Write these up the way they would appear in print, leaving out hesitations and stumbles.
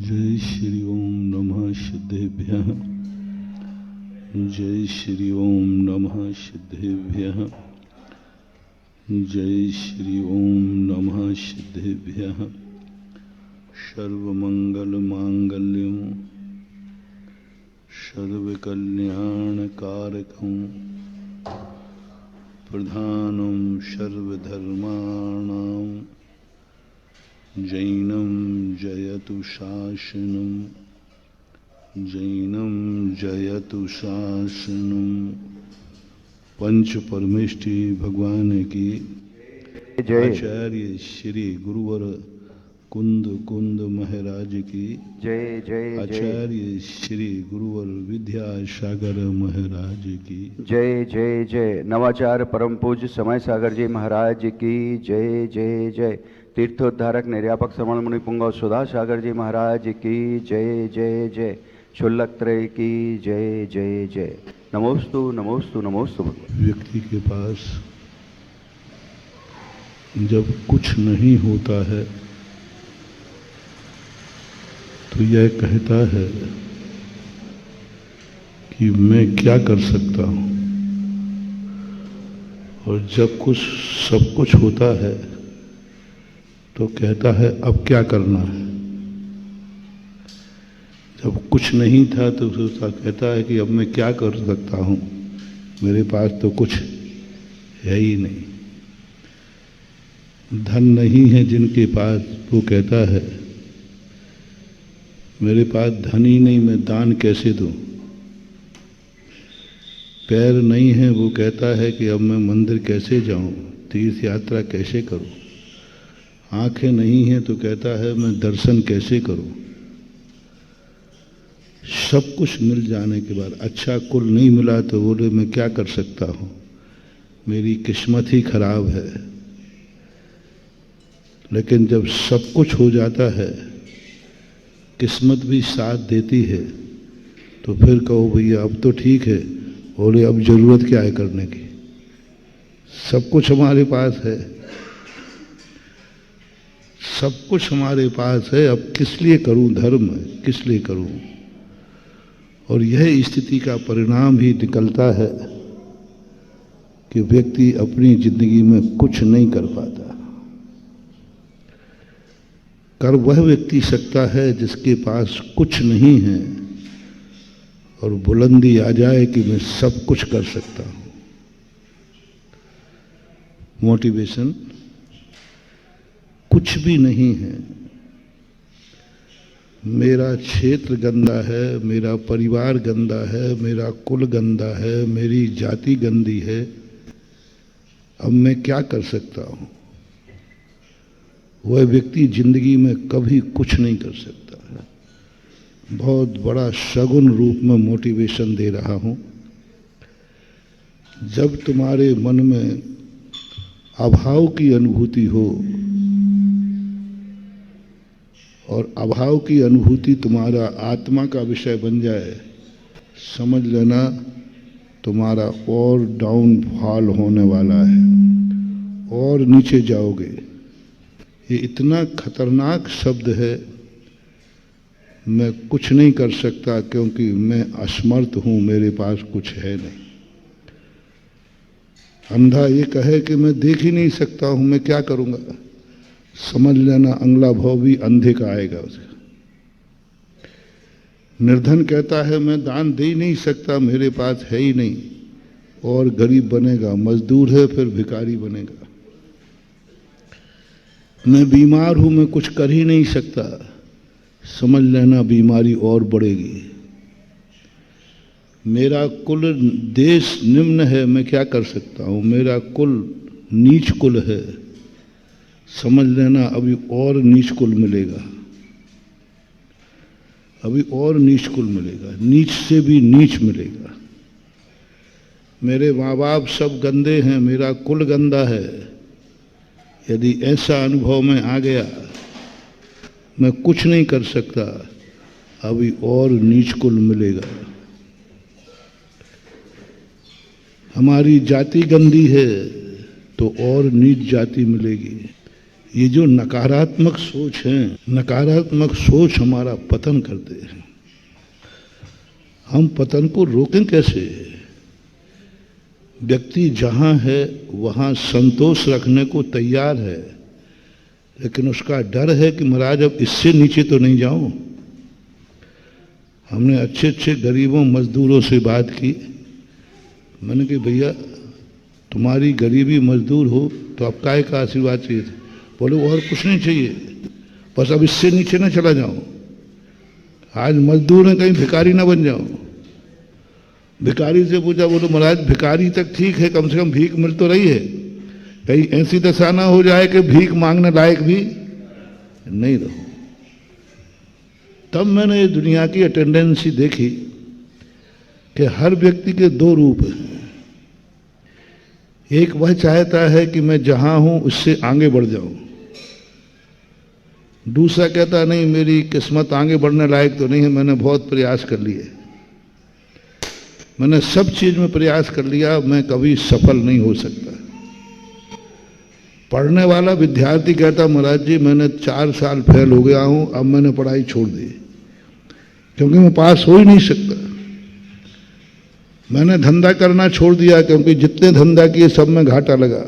जय श्री ओम नमः सिद्धेभ्यः। जय श्री ओम नमः सिद्धेभ्यः। जय श्री ओम नमः सिद्धेभ्यः। सर्वमंगलमांगल्यं सर्वकल्याणकारकं प्रधानं सर्वधर्माणां जैनं जयतु शासनं। जैनं जयतु शासनं। पंच परमेष्ठी भगवान की जय। आचार्य श्री गुरुवर कुंद कुंद महाराज की जय जय जय। आचार्य श्री गुरुवर विद्यासागर महाराज की जय जय जय। नवाचार परम पूज्य समय सागर जी महाराज की जय जय जय। तीर्थोद्धारक निर्यापक श्रवण मुनि पुंगव सुधा सागर जी महाराज की जय जय जय। शुल्लक त्रय की जय जय जय। नमोस्तु नमोस्तु नमोस्तु भगवान। व्यक्ति के पास जब कुछ नहीं होता है तो यह कहता है कि मैं क्या कर सकता हूं, और जब सब कुछ होता है तो कहता है अब क्या करना है। जब कुछ नहीं था तो सोचता कहता है कि अब मैं क्या कर सकता हूं, मेरे पास तो कुछ है ही नहीं। धन नहीं है जिनके पास, वो कहता है मेरे पास धन ही नहीं, मैं दान कैसे दूं। पैर नहीं है, वो कहता है कि अब मैं मंदिर कैसे जाऊं, तीर्थ यात्रा कैसे करूं। आंखें नहीं है तो कहता है मैं दर्शन कैसे करूं। सब कुछ मिल जाने के बाद अच्छा कुल नहीं मिला तो बोले मैं क्या कर सकता हूं, मेरी किस्मत ही खराब है। लेकिन जब सब कुछ हो जाता है, किस्मत भी साथ देती है, तो फिर कहो भैया अब तो ठीक है, बोले अब जरूरत क्या है करने की, सब कुछ हमारे पास है, सब कुछ हमारे पास है, अब किस लिए करूं धर्म, किस लिए करूं। और यह स्थिति का परिणाम ही निकलता है कि व्यक्ति अपनी जिंदगी में कुछ नहीं कर पाता। कर वह व्यक्ति सकता है जिसके पास कुछ नहीं है और बुलंदी आ जाए कि मैं सब कुछ कर सकता हूं। मोटिवेशन कुछ भी नहीं है, मेरा क्षेत्र गंदा है, मेरा परिवार गंदा है, मेरा कुल गंदा है, मेरी जाति गंदी है, अब मैं क्या कर सकता हूं। वह व्यक्ति जिंदगी में कभी कुछ नहीं कर सकता है। बहुत बड़ा सगुन रूप में मोटिवेशन दे रहा हूं। जब तुम्हारे मन में अभाव की अनुभूति हो और अभाव की अनुभूति तुम्हारा आत्मा का विषय बन जाए, समझ लेना तुम्हारा और डाउनफॉल होने वाला है, और नीचे जाओगे। ये इतना खतरनाक शब्द है, मैं कुछ नहीं कर सकता क्योंकि मैं असमर्थ हूं, मेरे पास कुछ है नहीं। अंधा ये कहे कि मैं देख ही नहीं सकता हूं, मैं क्या करूंगा, समझ लेना अगला भाव भी अंधे का आएगा उसका। निर्धन कहता है मैं दान दे ही नहीं सकता, मेरे पास है ही नहीं, और गरीब बनेगा, मजदूर है फिर भिखारी बनेगा। मैं बीमार हूं, मैं कुछ कर ही नहीं सकता, समझ लेना बीमारी और बढ़ेगी। मेरा कुल देश निम्न है, मैं क्या कर सकता हूं, मेरा कुल नीच कुल है, समझ लेना अभी और नीच कुल मिलेगा, अभी और नीच कुल मिलेगा, नीच से भी नीच मिलेगा। मेरे माँ बाप सब गंदे हैं, मेरा कुल गंदा है, यदि ऐसा अनुभव में आ गया मैं कुछ नहीं कर सकता, अभी और नीच कुल मिलेगा। हमारी जाति गंदी है तो और नीच जाति मिलेगी। ये जो नकारात्मक सोच है, नकारात्मक सोच हमारा पतन करते हैं। हम पतन को रोकें कैसे? व्यक्ति जहां है वहां संतोष रखने को तैयार है, लेकिन उसका डर है कि महाराज अब इससे नीचे तो नहीं जाऊं। हमने अच्छे अच्छे गरीबों मजदूरों से बात की। मैंने कहा भैया तुम्हारी गरीबी मजदूर हो तो अब काय का आशीर्वाद चाहिए था? बोले और कुछ नहीं चाहिए, बस अब इससे नीचे ना चला जाऊं। आज मजदूर है, कहीं भिखारी ना बन जाऊं। भिखारी से पूछा, बोलो महाराज भिखारी तक ठीक है, कम से कम भीख मिल तो रही है, कहीं ऐसी दशा ना हो जाए कि भीख मांगने लायक भी नहीं रहो। तब मैंने ये दुनिया की टेंडेंसी देखी कि हर व्यक्ति के दो रूप हैं। एक वह चाहता है कि मैं जहां हूं उससे आगे बढ़ जाऊं, दूसरा कहता नहीं मेरी किस्मत आगे बढ़ने लायक तो नहीं है, मैंने बहुत प्रयास कर लिए, मैंने सब चीज में प्रयास कर लिया, मैं कभी सफल नहीं हो सकता। पढ़ने वाला विद्यार्थी कहता महाराज जी मैंने 4 साल फेल हो गया हूं, अब मैंने पढ़ाई छोड़ दी क्योंकि मैं पास हो ही नहीं सकता। मैंने धंधा करना छोड़ दिया क्योंकि जितने धंधा किए सब में घाटा लगा।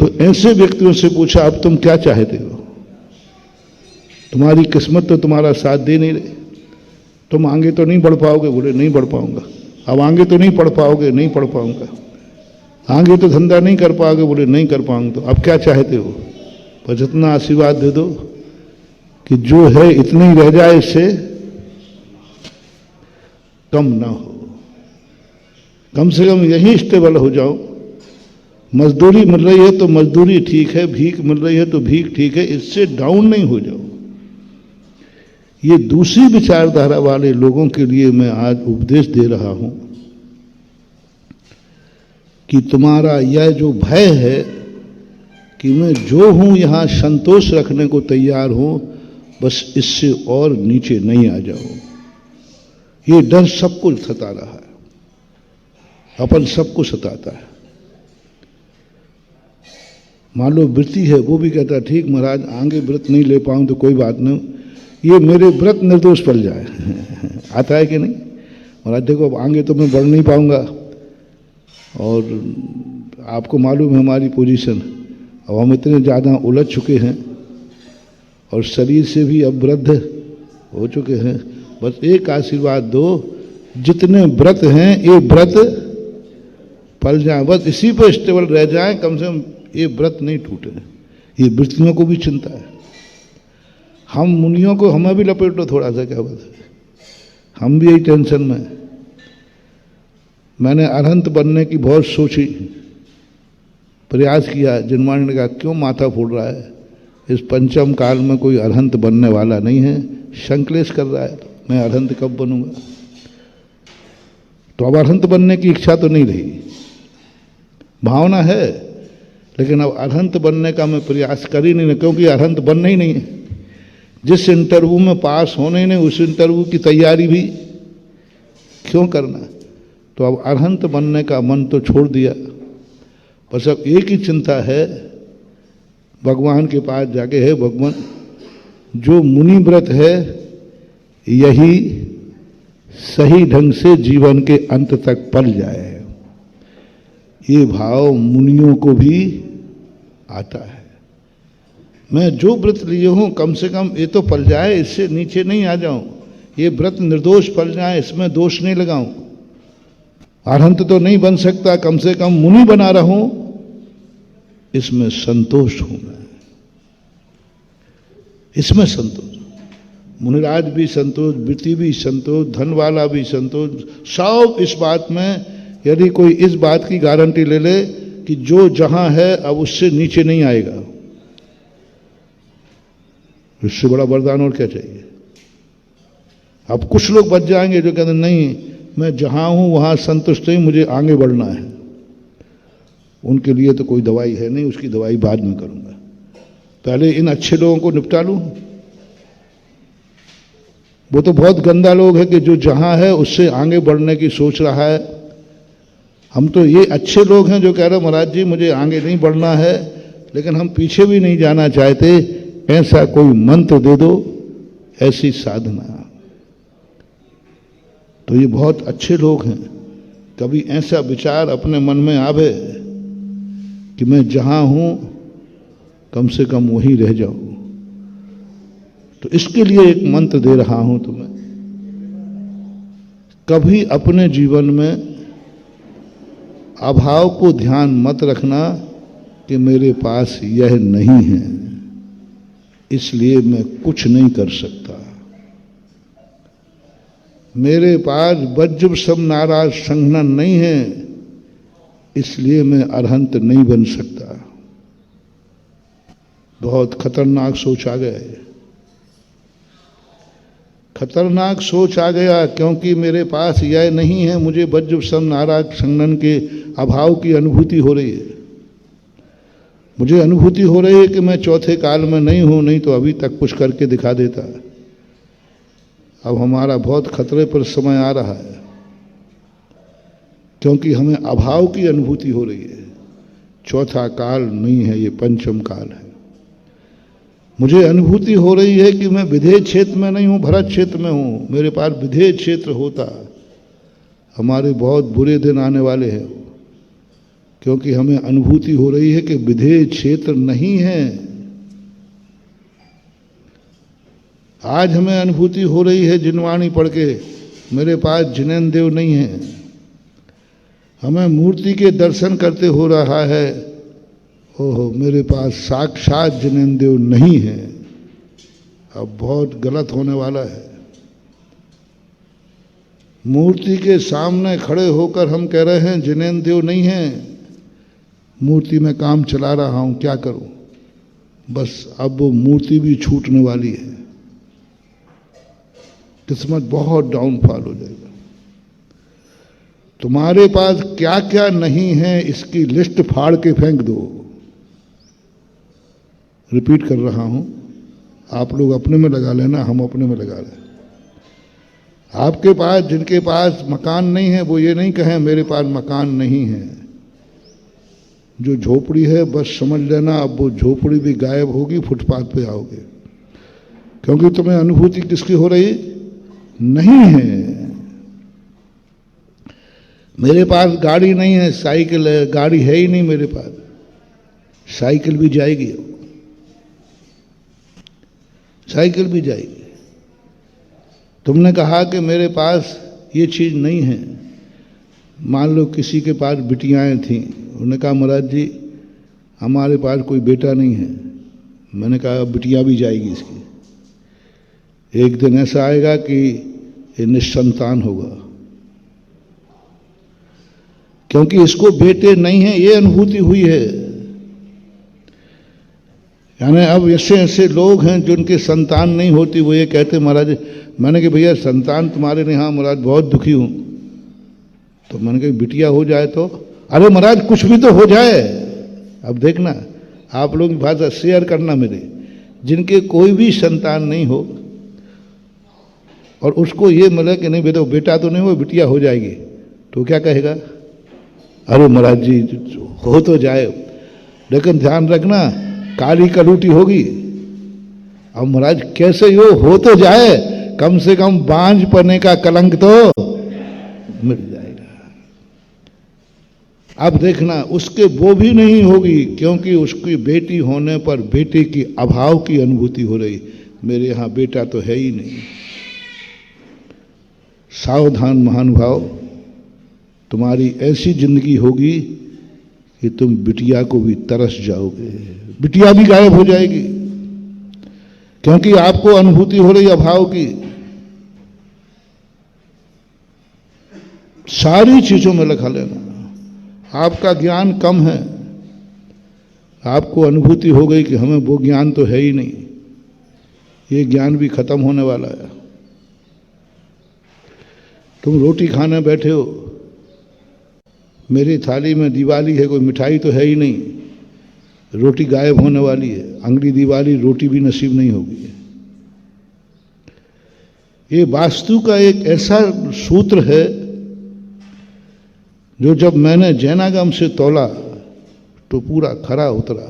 तो ऐसे व्यक्तियों से पूछा अब तुम क्या चाहते हो? तुम्हारी किस्मत तो तुम्हारा साथ दे नहीं रही, तुम आगे तो नहीं बढ़ पाओगे। बोले नहीं बढ़ पाऊंगा। अब आगे तो नहीं पढ़ पाओगे? नहीं पढ़ पाऊंगा। आगे तो धंधा नहीं कर पाओगे? बोले नहीं कर पाऊंगा। तो अब क्या चाहते हो? बस इतना आशीर्वाद दे दो कि जो है इतना ही रह जाए, इससे कम ना हो, कम से कम यही स्टेबल हो जाओ। मजदूरी मिल रही है तो मजदूरी ठीक है, भीख मिल रही है तो भीख ठीक है, इससे डाउन नहीं हो जाओ। ये दूसरी विचारधारा वाले लोगों के लिए मैं आज उपदेश दे रहा हूं कि तुम्हारा यह जो भय है कि मैं जो हूं यहां संतोष रखने को तैयार हूं, बस इससे और नीचे नहीं आ जाओ। ये डर सबको सता रहा है, अपन सबको सताता है। मान लो व्रती है, वो भी कहता है ठीक महाराज आगे व्रत नहीं ले पाऊं तो कोई बात नहीं, ये मेरे व्रत निर्दोष पड़ जाए। आता है कि नहीं? महाराज देखो अब आगे तो मैं बढ़ नहीं पाऊंगा, और आपको मालूम है हमारी पोजीशन, अब हम इतने ज़्यादा उलझ चुके हैं और शरीर से भी अब वृद्ध हो चुके हैं। बस एक आशीर्वाद दो, जितने व्रत हैं ये व्रत फल जाए, बस इसी पर स्टेबल रह जाए, कम से कम ये व्रत नहीं टूटे। ये वृत्तियों को भी चिंता है। हम मुनियों को हमें भी लपेटो थोड़ा सा, क्या बात है, हम भी यही टेंशन में। मैंने अरहंत बनने की बहुत सोची, प्रयास किया। जिनवाणी ने कहा क्यों माथा फोड़ रहा है, इस पंचम काल में कोई अरहंत बनने वाला नहीं है, संकलेश कर रहा है, मैं अरहंत कब बनूंगा? तो अब अरहंत बनने की इच्छा तो नहीं रही, भावना है, लेकिन अब अरहंत बनने का मैं प्रयास कर ही नहीं, क्योंकि अरहंत बनना ही नहीं है। जिस इंटरव्यू में पास होने ही नहीं, उस इंटरव्यू की तैयारी भी क्यों करना? तो अब अरहंत बनने का मन तो छोड़ दिया। बस अब एक ही चिंता है, भगवान के पास जाके है भगवान जो मुनि व्रत है यही सही ढंग से जीवन के अंत तक पल जाए। ये भाव मुनियों को भी आता है। मैं जो व्रत लिए हूं कम से कम ये तो पल जाए, इससे नीचे नहीं आ जाऊं। ये व्रत निर्दोष पल जाए, इसमें दोष नहीं लगाऊं। अरहंत तो नहीं बन सकता, कम से कम मुनि बना रहूं, इसमें संतोष हूं मैं, इसमें संतोष। मुनिराज भी संतोष, वृत्ति भी संतोष, धन वाला भी संतोष, सब इस बात में। यदि कोई इस बात की गारंटी ले ले कि जो जहां है अब उससे नीचे नहीं आएगा, इससे बड़ा वरदान और क्या चाहिए? अब कुछ लोग बच जाएंगे जो कहते नहीं मैं जहां हूं वहां संतुष्ट नहीं, मुझे आगे बढ़ना है। उनके लिए तो कोई दवाई है नहीं, उसकी दवाई बाद में करूंगा, पहले इन अच्छे लोगों को निपटा लूं। वो तो बहुत गंदा लोग है कि जो जहां है उससे आगे बढ़ने की सोच रहा है, हम तो ये अच्छे लोग हैं जो कह रहे महाराज जी मुझे आगे नहीं बढ़ना है, लेकिन हम पीछे भी नहीं जाना चाहते, ऐसा कोई मंत्र दे दो, ऐसी साधना। तो ये बहुत अच्छे लोग हैं। कभी ऐसा विचार अपने मन में आवे कि मैं जहां हूं कम से कम वहीं रह जाऊं, तो इसके लिए एक मंत्र दे रहा हूं तुम्हें। कभी अपने जीवन में अभाव को ध्यान मत रखना कि मेरे पास यह नहीं है, इसलिए मैं कुछ नहीं कर सकता। मेरे पास वज्र सम नाराज संघनन नहीं है, इसलिए मैं अरहंत नहीं बन सकता। बहुत खतरनाक सोच आ गया है, खतरनाक सोच आ गया, क्योंकि मेरे पास यह नहीं है। मुझे वज्र सम नाराज संघनन के अभाव की अनुभूति हो रही है। मुझे अनुभूति हो रही है कि मैं चौथे काल में नहीं हूं, नहीं तो अभी तक कुछ करके दिखा देता। अब हमारा बहुत खतरे पर समय आ रहा है, क्योंकि हमें अभाव की अनुभूति हो रही है। चौथा काल नहीं है, ये पंचम काल है। मुझे अनुभूति हो रही है कि मैं विधेय क्षेत्र में नहीं हूं, भरत क्षेत्र में हूं। मेरे पास विधेय क्षेत्र होता, हमारे बहुत बुरे दिन आने वाले हैं, क्योंकि हमें अनुभूति हो रही है कि विधेय क्षेत्र नहीं है। आज हमें अनुभूति हो रही है जिनवाणी पढ़ के, मेरे पास जिनेन्द्र देव नहीं है। हमें मूर्ति के दर्शन करते हो रहा है, ओहो मेरे पास साक्षात जिनेन्द्र देव नहीं है। अब बहुत गलत होने वाला है। मूर्ति के सामने खड़े होकर हम कह रहे हैं जिनेन्द्र देव नहीं है। मूर्ति में काम चला रहा हूं, क्या करूं? बस अब वो मूर्ति भी छूटने वाली है। किस्मत बहुत डाउनफॉल हो जाएगा। तुम्हारे पास क्या क्या नहीं है इसकी लिस्ट फाड़ के फेंक दो। रिपीट कर रहा हूं, आप लोग अपने में लगा लेना, हम अपने में लगा लें। आपके पास जिनके पास मकान नहीं है वो ये नहीं कहें मेरे पास मकान नहीं है। जो झोपड़ी है बस समझ लेना अब वो झोपड़ी भी गायब होगी, फुटपाथ पे आओगे, क्योंकि तुम्हें अनुभूति किसकी हो रही नहीं है। मेरे पास गाड़ी नहीं है, साइकिल है, गाड़ी है ही नहीं मेरे पास, साइकिल भी जाएगी, साइकिल भी जाएगी। तुमने कहा कि मेरे पास ये चीज नहीं है। मान लो किसी के पास बिटियाएं थीं, उन्होंने कहा महाराज जी हमारे पास कोई बेटा नहीं है। मैंने कहा बिटिया भी जाएगी इसकी। एक दिन ऐसा आएगा कि ये निसंतान होगा, क्योंकि इसको बेटे नहीं है, ये अनुभूति हुई है। यानी अब ऐसे ऐसे लोग हैं जिनके संतान नहीं होती, वो ये कहते महाराज, मैंने कहा भैया संतान तुम्हारे नहीं, हाँ महाराज बहुत दुखी हूं। तो मैंने कहा बिटिया हो जाए तो, अरे महाराज कुछ भी तो हो जाए। अब देखना, आप लोग की भाषा शेयर करना मेरे, जिनके कोई भी संतान नहीं हो और उसको ये मिले कि नहीं बेटा बेटा तो नहीं हो, बिटिया हो जाएगी, तो क्या कहेगा? अरे महाराज जी हो तो जाए, लेकिन ध्यान रखना काली कलूटी होगी। अब महाराज कैसे हो तो जाए, कम से कम बांझ पने का कलंक तो मिट जाएगा। अब देखना उसके वो भी नहीं होगी, क्योंकि उसकी बेटी होने पर बेटे की अभाव की अनुभूति हो रही, मेरे यहां बेटा तो है ही नहीं। सावधान महानुभाव, तुम्हारी ऐसी जिंदगी होगी कि तुम बिटिया को भी तरस जाओगे, बिटिया भी गायब हो जाएगी, क्योंकि आपको अनुभूति हो रही अभाव की। सारी चीजों में लिखा लेना, आपका ज्ञान कम है, आपको अनुभूति हो गई कि हमें वो ज्ञान तो है ही नहीं, ये ज्ञान भी खत्म होने वाला है। तुम रोटी खाने बैठे हो, मेरी थाली में दिवाली है, कोई मिठाई तो है ही नहीं, रोटी गायब होने वाली है, अगली दिवाली रोटी भी नसीब नहीं होगी। ये वास्तु का एक ऐसा सूत्र है जो जब मैंने जैनागम से तोला तो पूरा खरा उतरा,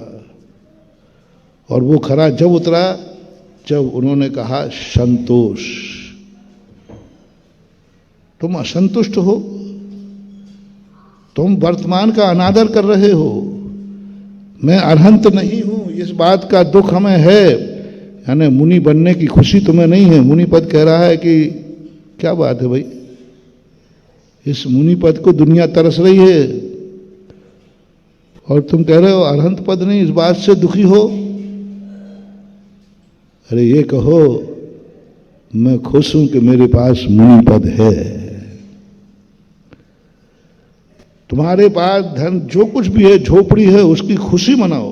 और वो खरा जब उतरा जब उन्होंने कहा संतोष। तुम असंतुष्ट हो, तुम वर्तमान का अनादर कर रहे हो। मैं अरहंत नहीं हूं, इस बात का दुख हमें है, यानी मुनि बनने की खुशी तुम्हें नहीं है। मुनि पद कह रहा है कि क्या बात है भाई, इस मुनि पद को दुनिया तरस रही है और तुम कह रहे हो अरहंत पद नहीं, इस बात से दुखी हो। अरे ये कहो मैं खुश हूं कि मेरे पास मुनि पद है। तुम्हारे पास धन जो कुछ भी है, झोपड़ी है, उसकी खुशी मनाओ,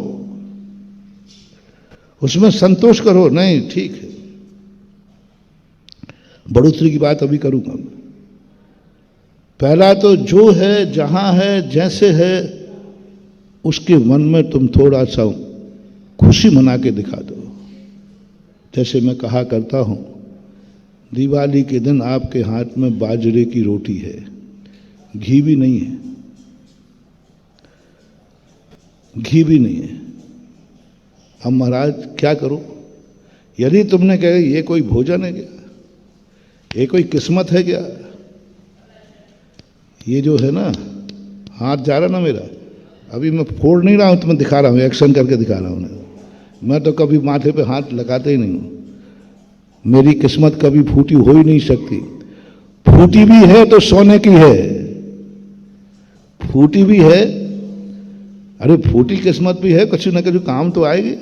उसमें संतोष करो। नहीं ठीक है, बढ़ोतरी की बात अभी करूंगा। पहला तो जो है, जहां है, जैसे है, उसके मन में तुम थोड़ा सा खुशी मना के दिखा दो। जैसे मैं कहा करता हूं, दिवाली के दिन आपके हाथ में बाजरे की रोटी है, घी भी नहीं है, घी भी नहीं है। अब महाराज क्या करो? यदि तुमने कहा ये कोई भोजन है क्या, ये कोई किस्मत है क्या? ये जो है ना, हाथ जा रहा ना मेरा, अभी मैं फोड़ नहीं रहा हूं, तुम्हें दिखा रहा हूं, एक्शन करके दिखा रहा हूं। मैं तो कभी माथे पे हाथ लगाते ही नहीं हूं। मेरी किस्मत कभी फूटी हो ही नहीं सकती। फूटी भी है तो सोने की है, फूटी भी है। अरे फूटी किस्मत भी है, कुछ न कुछ काम तो आएगी।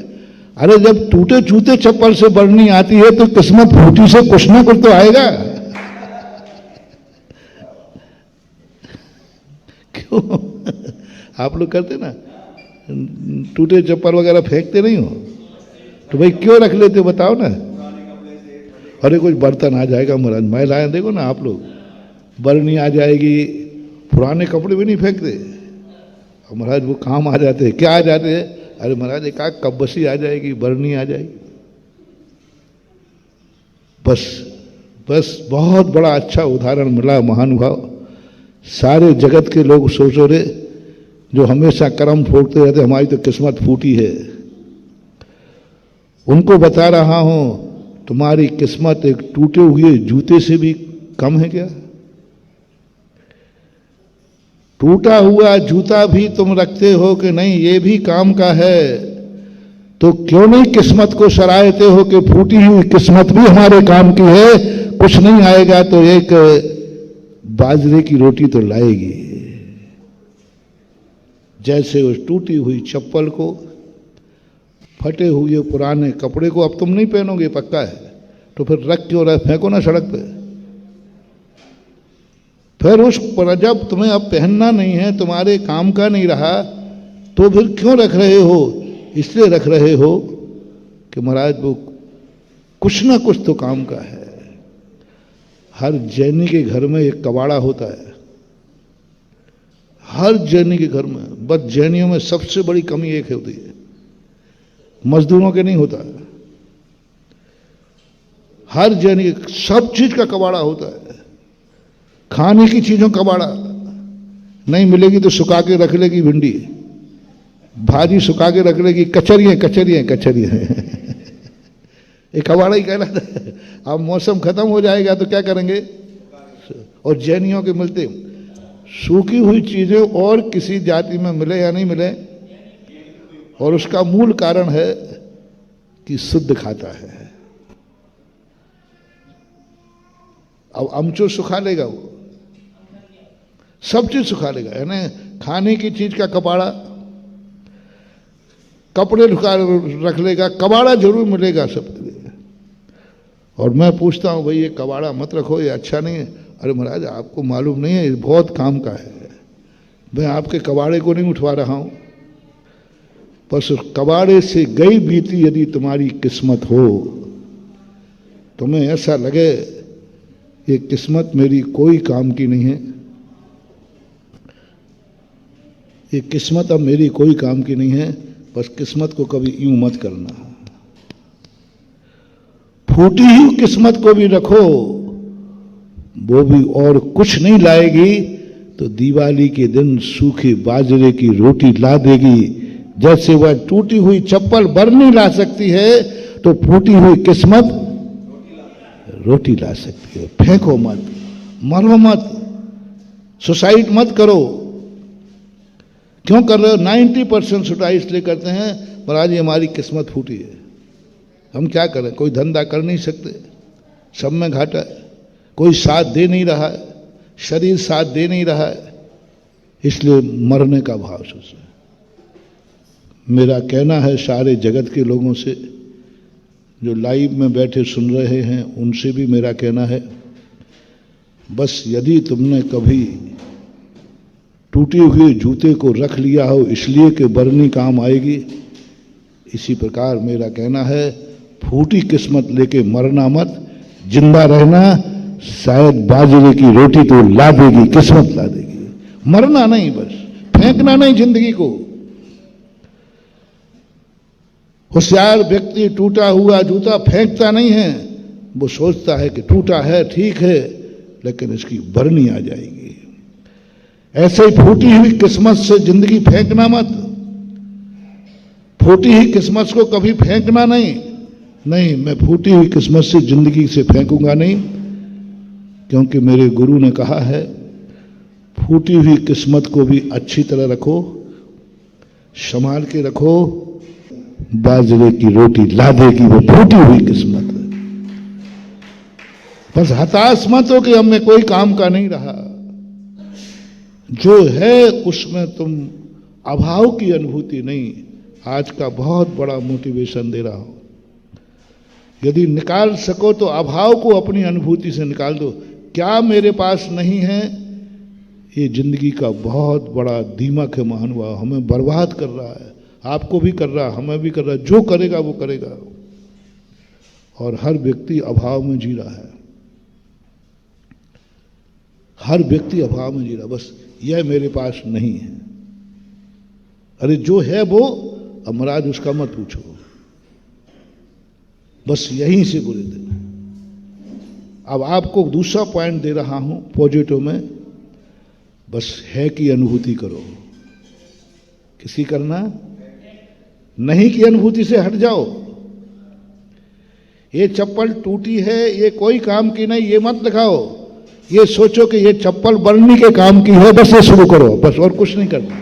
अरे जब टूटे जूते चप्पल से बढ़नी आती है तो किस्मत फूटी से कुछ ना कुछ तो आएगा। क्यों आप लोग करते ना, टूटे चप्पल वगैरह फेंकते नहीं हो तो भाई क्यों रख लेते हो बताओ ना। अरे कुछ बर्तन आ जाएगा महाराज, महिलाएं देखो ना आप लोग, बरनी आ जाएगी, पुराने कपड़े भी नहीं फेंकते महाराज, वो काम आ जाते हैं। क्या आ जाते हैं? अरे महाराज एक आध कब्बसी आ जाएगी, बरनी आ जाएगी, बस बस। बहुत बड़ा अच्छा उदाहरण मिला महानुभाव। सारे जगत के लोग सोचो रे, जो हमेशा कर्म फोड़ते रहते हमारी तो किस्मत फूटी है, उनको बता रहा हूं तुम्हारी किस्मत एक टूटे हुए जूते से भी कम है क्या? टूटा हुआ जूता भी तुम रखते हो कि नहीं ये भी काम का है, तो क्यों नहीं किस्मत को सराहते हो कि फूटी हुई किस्मत भी हमारे काम की है, कुछ नहीं आएगा तो एक बाजरे की रोटी तो लाएगी। जैसे उस टूटी हुई चप्पल को, फटे हुए पुराने कपड़े को अब तुम नहीं पहनोगे पक्का है, तो फिर रख क्यों रहे, फेंको ना सड़क पे। फिर उस पर जब तुम्हें अब पहनना नहीं है, तुम्हारे काम का नहीं रहा, तो फिर क्यों रख रहे हो? इसलिए रख रहे हो कि महाराज वो कुछ ना कुछ तो काम का है। हर जैनी के घर में एक कबाड़ा होता है, हर जैनी के घर में। बस जैनियों में सबसे बड़ी कमी एक होती है, मजदूरों के नहीं होता। हर जैनी के सब चीज का कबाड़ा होता है। खाने की चीजों का कबाड़ा नहीं मिलेगी तो सुखा के रख लेगी भिंडी, भाजी सुखा के रख लेगी, कचरियां कचरियां कचरियां एक कबाड़ा ही कहलाता है। अब मौसम खत्म हो जाएगा तो क्या करेंगे? और जैनियों के मिलते सूखी हुई चीजें और किसी जाति में मिले या नहीं मिले, और उसका मूल कारण है कि शुद्ध खाता है। अब अमचो सुखा लेगा, वो सब चीज सुखा लेगा, यानी खाने की चीज का कबाड़ा, कपड़े रख लेगा, कबाड़ा जरूर मिलेगा सबके लिए। और मैं पूछता हूं भाई ये कबाड़ा मत रखो, ये अच्छा नहीं है। अरे महाराज आपको मालूम नहीं है, ये बहुत काम का है। मैं आपके कबाड़े को नहीं उठवा रहा हूं, बस उस कबाड़े से गई बीती यदि तुम्हारी किस्मत हो, तुम्हें ऐसा लगे ये किस्मत मेरी कोई काम की नहीं है, ये किस्मत अब मेरी कोई काम की नहीं है, बस किस्मत को कभी यूं मत करना। फूटी हुई किस्मत को भी रखो, वो भी और कुछ नहीं लाएगी तो दिवाली के दिन सूखे बाजरे की रोटी ला देगी। जैसे वह टूटी हुई चप्पल बरनी ला सकती है, तो फूटी हुई किस्मत रोटी ला सकती है। फेंको मत, मरो मत, सुसाइड मत करो। क्यों कर रहे हो? 90% सुसाइड इसलिए करते हैं पर आज हमारी किस्मत फूटी है। हम क्या करें? कोई धंधा कर नहीं सकते, सब में घाटा है, कोई साथ दे नहीं रहा है, शरीर साथ दे नहीं रहा है, इसलिए मरने का भाव सोच। मेरा कहना है सारे जगत के लोगों से, जो लाइव में बैठे सुन रहे हैं, उनसे भी मेरा कहना है, बस यदि तुमने कभी टूटे हुए जूते को रख लिया हो इसलिए कि बरनी काम आएगी, इसी प्रकार मेरा कहना है फूटी किस्मत लेके मरना मत, जिंदा रहना, शायद बाजरे की रोटी तो ला देगी, किस्मत ला देगी। मरना नहीं, बस फेंकना नहीं जिंदगी को। होशियार व्यक्ति टूटा हुआ जूता फेंकता नहीं है, वो सोचता है कि टूटा है ठीक है लेकिन इसकी बरनी आ जाएगी। ऐसे ही फूटी हुई किस्मत से जिंदगी फेंकना मत। फूटी हुई किस्मत को कभी फेंकना नहीं। नहीं, मैं फूटी हुई किस्मत से जिंदगी से फेंकूंगा नहीं, क्योंकि मेरे गुरु ने कहा है फूटी हुई किस्मत को भी अच्छी तरह रखो, संभाल के रखो, बाजरे की रोटी ला देगी वो फूटी हुई किस्मत। बस हताश मत हो कि हमें कोई काम का नहीं रहा। जो है उसमें तुम अभाव की अनुभूति नहीं, आज का बहुत बड़ा मोटिवेशन दे रहा हूं। यदि निकाल सको तो अभाव को अपनी अनुभूति से निकाल दो। क्या मेरे पास नहीं है, ये जिंदगी का बहुत बड़ा दीमक है महानुभाव, हमें बर्बाद कर रहा है, आपको भी कर रहा है, हमें भी कर रहा है। जो करेगा वो करेगा, और हर व्यक्ति अभाव में जी रहा है, हर व्यक्ति अभाव में जी रहा। बस यह मेरे पास नहीं है, अरे जो है वो, अब महाराज उसका मत पूछो, बस यहीं से बोले देना। अब आपको दूसरा पॉइंट दे रहा हूं पॉजिटिव में, बस है की अनुभूति करो। किसी करना नहीं की अनुभूति से हट जाओ। ये चप्पल टूटी है, ये कोई काम की नहीं, ये मत दिखाओ। ये सोचो कि ये चप्पल बरनी के काम की है, बस ये शुरू करो, बस और कुछ नहीं करना।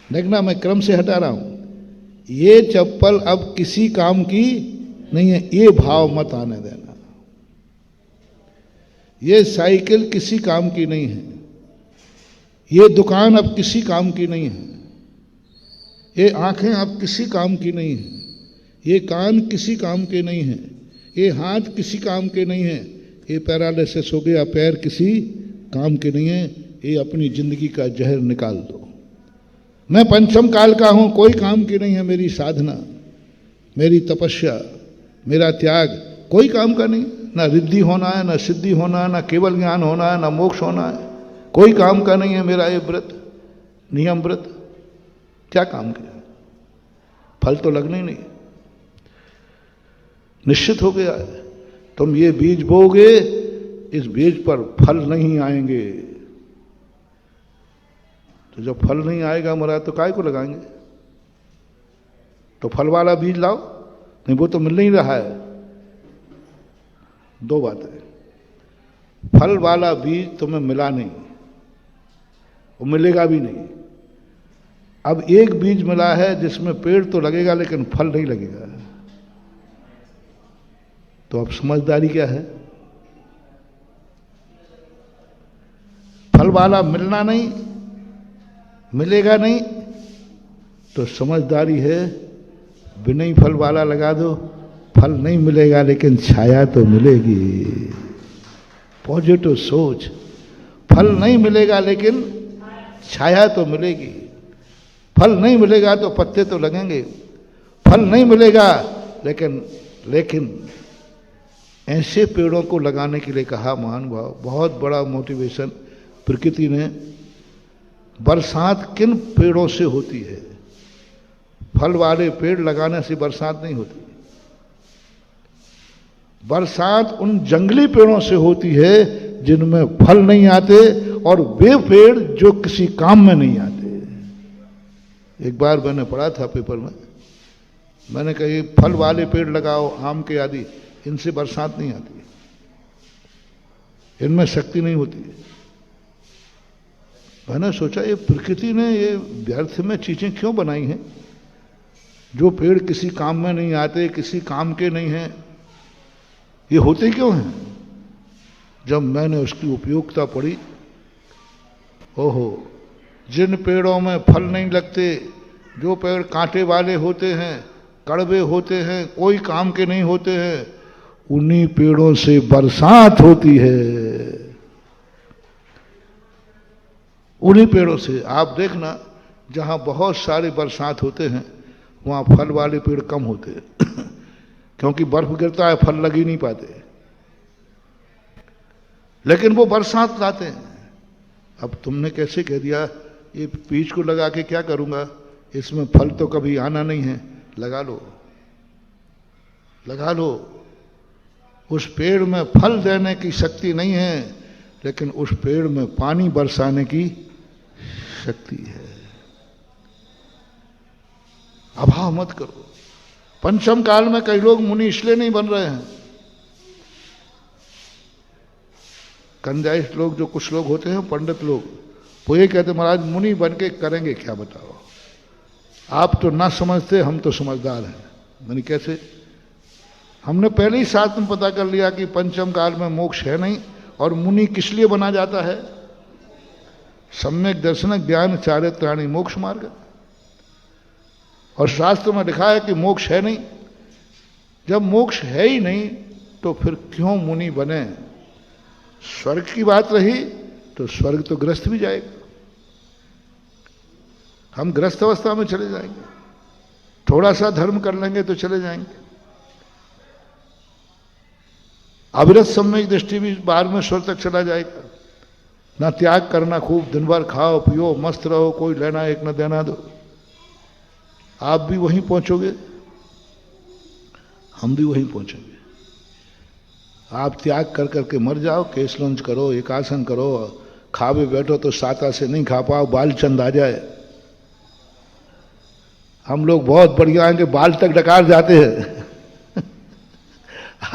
देखना मैं क्रम से हटा रहा हूं। ये चप्पल अब किसी काम की नहीं है, ये भाव मत आने देना। ये साइकिल किसी काम की नहीं है, ये दुकान अब किसी काम की नहीं है, ये आंखें अब किसी काम की नहीं है, ये कान किसी काम के नहीं है, ये हाथ किसी काम के नहीं है, ये पैरालिसिस हो गया, पैर किसी काम के नहीं है। ये अपनी जिंदगी का जहर निकाल दो। मैं पंचम काल का हूं, कोई काम की नहीं है मेरी साधना, मेरी तपस्या, मेरा त्याग, कोई काम का नहीं। ना रिद्धि होना है, ना सिद्धि होना है, ना केवल ज्ञान होना है, ना मोक्ष होना है, कोई काम का नहीं है मेरा ये व्रत, नियम व्रत। क्या काम किया? फल तो लगने ही नहीं, निश्चित हो गया है। तुम ये बीज बोगे, इस बीज पर फल नहीं आएंगे। तो जब फल नहीं आएगा महाराज तो काय को लगाएंगे? तो फल वाला बीज लाओ। नहीं, वो तो मिल नहीं रहा है। दो बातें, फल वाला बीज तुम्हें मिला नहीं, वो मिलेगा भी नहीं। अब एक बीज मिला है जिसमें पेड़ तो लगेगा लेकिन फल नहीं लगेगा। तो अब समझदारी क्या है? फल वाला मिलना नहीं, मिलेगा नहीं, तो समझदारी है बिना ही फल वाला लगा दो, फल नहीं मिलेगा लेकिन छाया तो मिलेगी। पॉजिटिव सोच, फल नहीं मिलेगा लेकिन छाया तो मिलेगी। फल नहीं मिलेगा तो पत्ते तो लगेंगे, फल नहीं मिलेगा लेकिन ऐसे पेड़ों को लगाने के लिए कहा महानुभाव, बहुत बड़ा मोटिवेशन। प्रकृति ने बरसात किन पेड़ों से होती है? फल वाले पेड़ लगाने से बरसात नहीं होती। बरसात उन जंगली पेड़ों से होती है जिनमें फल नहीं आते और वे पेड़ जो किसी काम में नहीं आते। एक बार मैंने पढ़ा था पेपर में, मैंने कहा ये फल वाले पेड़ लगाओ, आम के आदि, इनसे बरसात नहीं आती, इनमें शक्ति नहीं होती। मैंने सोचा ये प्रकृति ने ये व्यर्थ में चीजें क्यों बनाई हैं? जो पेड़ किसी काम में नहीं आते, किसी काम के नहीं हैं, ये होते क्यों हैं? जब मैंने उसकी उपयोगिता पढ़ी, ओहो, जिन पेड़ों में फल नहीं लगते, जो पेड़ कांटे वाले होते हैं, कड़वे होते हैं, कोई काम के नहीं होते हैं, उन्हीं पेड़ों से बरसात होती है। उन्हीं पेड़ों से। आप देखना, जहां बहुत सारे बरसात होते हैं वहां फल वाले पेड़ कम होते हैं क्योंकि बर्फ गिरता है, फल लग ही नहीं पाते, लेकिन वो बरसात लाते हैं। अब तुमने कैसे कह दिया ये बीज को लगा के क्या करूंगा, इसमें फल तो कभी आना नहीं है, लगा लो, लगा लो। उस पेड़ में फल देने की शक्ति नहीं है, लेकिन उस पेड़ में पानी बरसाने की शक्ति है। अभाव मत करो। पंचम काल में कई लोग मुनि इसलिए नहीं बन रहे हैं, कंजाइश लोग, जो कुछ लोग होते हैं पंडित लोग, वो ये कहते महाराज मुनि बन के करेंगे क्या, बताओ, आप तो ना समझते, हम तो समझदार हैं। मैंने कैसे? हमने पहले ही साथ में पता कर लिया कि पंचम काल में मोक्ष है नहीं, और मुनि किस लिए बना जाता है? सम्यक दर्शन ज्ञान चारित्राणि मोक्ष मार्ग, और शास्त्र में लिखा है कि मोक्ष है नहीं। जब मोक्ष है ही नहीं तो फिर क्यों मुनि बने? स्वर्ग की बात रही तो स्वर्ग तो ग्रस्त भी जाएगा, हम ग्रस्त अवस्था में चले जाएंगे, थोड़ा सा धर्म कर लेंगे तो चले जाएंगे। अविरत सम्यक दृष्टि भी बाद में स्वर्ग तक चला जाएगा। ना त्याग करना, खूब दिन भर खाओ पियो मस्त रहो, कोई लेना एक न देना दो, आप भी वहीं पहुंचोगे, हम भी वहीं पहुंचेंगे। आप त्याग कर करके मर जाओ, केस लंच करो, एकासन करो, खावे बैठो तो साता से नहीं खा पाओ, बाल चंद आ जाए। हम लोग बहुत बढ़िया हैं कि बाल तक डकार जाते हैं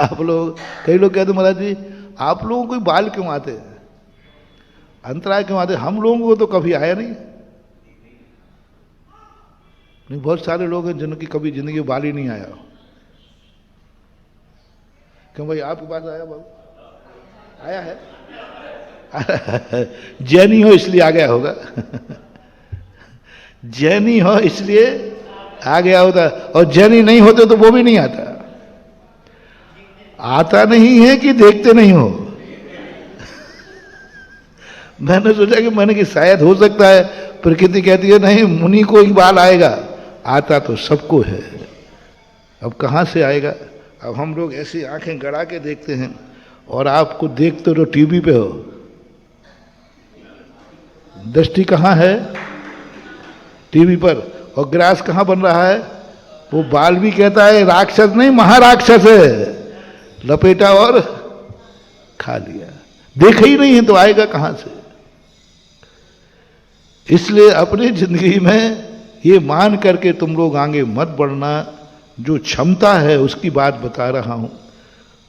आप लोग, कई लोग कहते महाराज जी आप लोगों को बाल क्यों आते हैं, अंतराय क्यों आते? हम लोगों को तो कभी आया नहीं। बहुत सारे लोग हैं जिनकी कभी जिंदगी में बाल ही नहीं आया। क्यों भाई, आपके पास आया? बाबू आया है जैनी हो इसलिए आ गया होगा जैनी हो इसलिए आ गया होता, और जैनी नहीं होते तो वो भी नहीं आता। आता नहीं है कि देखते नहीं हो मैंने सोचा कि मैंने कि शायद हो सकता है प्रकृति कहती है नहीं, मुनि को ही बाल आएगा, आता तो सबको है, अब कहां से आएगा? अब हम लोग ऐसी आंखें गड़ा के देखते हैं, और आपको देखते तो टीवी पे हो, दृष्टि कहां है? टीवी पर। और ग्रास कहां बन रहा है? वो बाल भी कहता है राक्षस नहीं महाराक्षस है, लपेटा और खा लिया, देखा ही नहीं है तो आएगा कहां से? इसलिए अपनी जिंदगी में ये मान करके तुम लोग आगे मत बढ़ना। जो क्षमता है उसकी बात बता रहा हूं।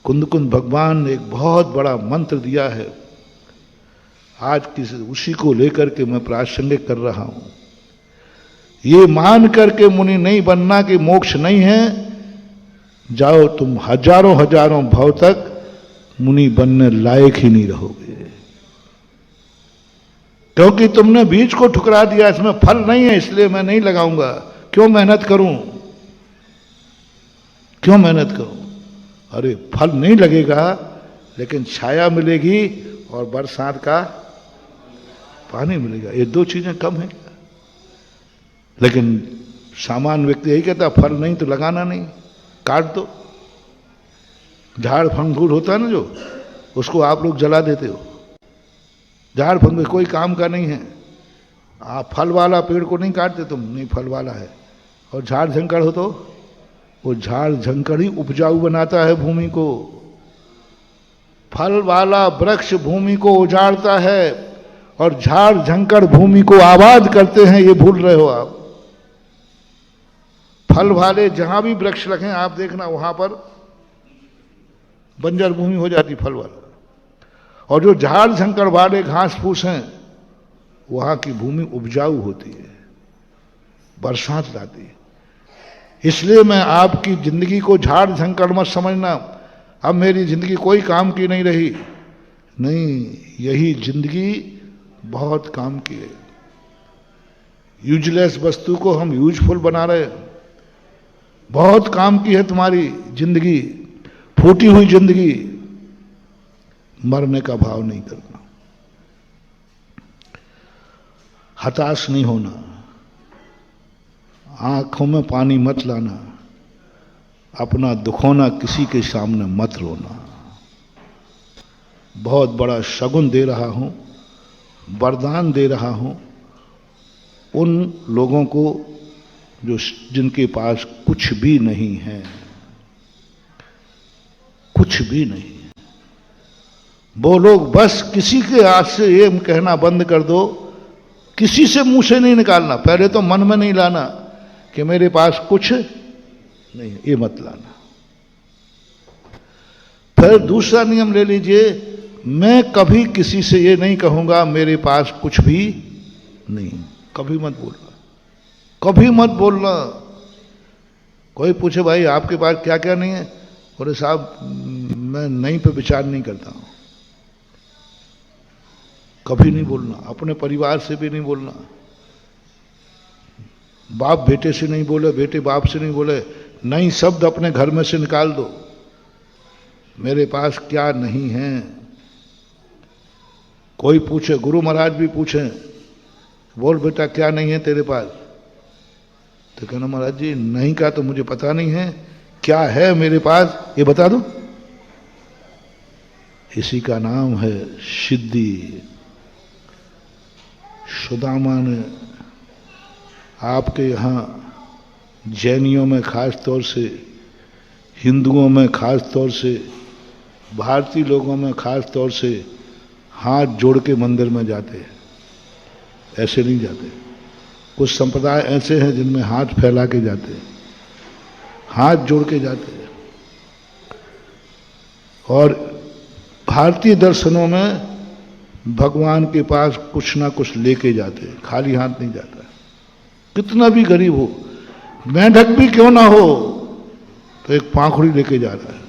कुंद कुंद भगवान ने एक बहुत बड़ा मंत्र दिया है, आज उसी को लेकर के मैं प्रासंगिक कर रहा हूं। ये मान करके मुनि नहीं बनना कि मोक्ष नहीं है, जाओ तुम हजारों हजारों भव तक मुनि बनने लायक ही नहीं रहोगे, क्योंकि तुमने बीज को ठुकरा दिया, इसमें फल नहीं है इसलिए मैं नहीं लगाऊंगा, क्यों मेहनत करूं, क्यों मेहनत करूं? अरे फल नहीं लगेगा लेकिन छाया मिलेगी और बरसात का पानी मिलेगा, ये दो चीजें कम है क्या? लेकिन सामान्य व्यक्ति यही कहता फल नहीं तो लगाना नहीं, काट दो। झाड़ फंगूर होता है ना जो, उसको आप लोग जला देते हो। झाड़ फंगूर कोई काम का नहीं है, आप फल वाला पेड़ को नहीं काटते तुम, नहीं फल वाला है। और झाड़ झंकड़ हो तो वो झाड़ झंकड़ ही उपजाऊ बनाता है भूमि को। फल वाला वृक्ष भूमि को उजाड़ता है और झाड़ झंकर भूमि को आबाद करते हैं, ये भूल रहे हो आप। फल वाले जहां भी वृक्ष रखें आप देखना वहां पर बंजर भूमि हो जाती फल वाला, और जो झाड़ झंकर वाले घास फूस हैं वहां की भूमि उपजाऊ होती है, बरसात लाती है। इसलिए मैं आपकी जिंदगी को झाड़ झंकर मत समझना, अब मेरी जिंदगी कोई काम की नहीं रही, नहीं, यही जिंदगी बहुत काम की है। यूजलेस वस्तु को हम यूजफुल बना रहे हैं। बहुत काम की है तुम्हारी जिंदगी, फूटी हुई जिंदगी। मरने का भाव नहीं करना, हताश नहीं होना, आंखों में पानी मत लाना, अपना दुखोना किसी के सामने मत रोना। बहुत बड़ा शगुन दे रहा हूं, वरदान दे रहा हूं उन लोगों को जिनके पास कुछ भी नहीं है, कुछ भी नहीं। वो लोग बस किसी के हाथ से ये कहना बंद कर दो, किसी से मुंह से नहीं निकालना, पहले तो मन में नहीं लाना कि मेरे पास कुछ नहीं, ये मत लाना। फिर दूसरा नियम ले लीजिए, मैं कभी किसी से ये नहीं कहूंगा मेरे पास कुछ भी नहीं, कभी मत बोलना, कभी मत बोलना। कोई पूछे भाई आपके पास क्या क्या नहीं है, बोले साहब मैं नहीं पे विचार नहीं करता हूं, कभी नहीं बोलना। अपने परिवार से भी नहीं बोलना, बाप बेटे से नहीं बोले, बेटे बाप से नहीं बोले, नहीं शब्द अपने घर में से निकाल दो, मेरे पास क्या नहीं है। कोई पूछे, गुरु महाराज भी पूछे, बोल बेटा क्या नहीं है तेरे पास, तो कहना महाराज जी नहीं का तो मुझे पता नहीं है, क्या है मेरे पास ये बता दो। इसी का नाम है सिद्धि। सुदामा ने आपके यहाँ जैनियों में खास तौर से, हिंदुओं में खास तौर से, भारतीय लोगों में खास तौर से हाथ जोड़ के मंदिर में जाते हैं, ऐसे नहीं जाते। कुछ संप्रदाय ऐसे हैं जिनमें हाथ फैला के जाते हैं, हाथ जोड़ के जाते हैं। और भारतीय दर्शनों में भगवान के पास कुछ ना कुछ लेके जाते हैं, खाली हाथ नहीं जाता। कितना भी गरीब हो, मेंढक भी क्यों ना हो, तो एक पाखुड़ी लेके जा रहा है।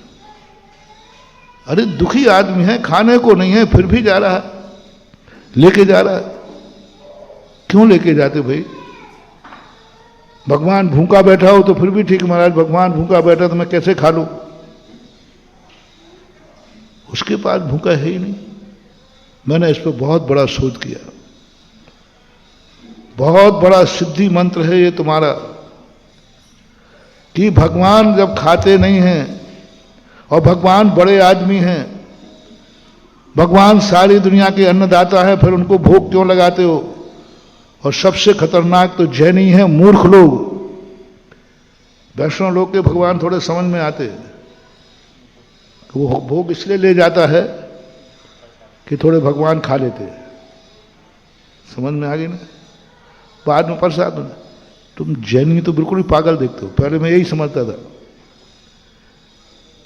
अरे दुखी आदमी है, खाने को नहीं है, फिर भी जा रहा है, लेके जा रहा है। क्यों लेके जाते भाई? भगवान भूखा बैठा हो तो फिर भी ठीक, महाराज भगवान भूखा बैठा तो मैं कैसे खा लूं? उसके पास भूखा है ही नहीं। मैंने इस पर बहुत बड़ा शोध किया, बहुत बड़ा सिद्धि मंत्र है ये तुम्हारा, कि भगवान जब खाते नहीं हैं और भगवान बड़े आदमी हैं, भगवान सारी दुनिया के अन्नदाता है, फिर उनको भोग क्यों लगाते हो? और सबसे खतरनाक तो जैनी है, मूर्ख लोग। वैष्णव लोग के भगवान थोड़े समझ में आते, वो भोग इसलिए ले जाता है कि थोड़े भगवान खा लेते, समझ में आ गई ना? बाद में प्रसाद होना। तुम जैनी तो बिल्कुल ही पागल देखते हो, पहले मैं यही समझता था।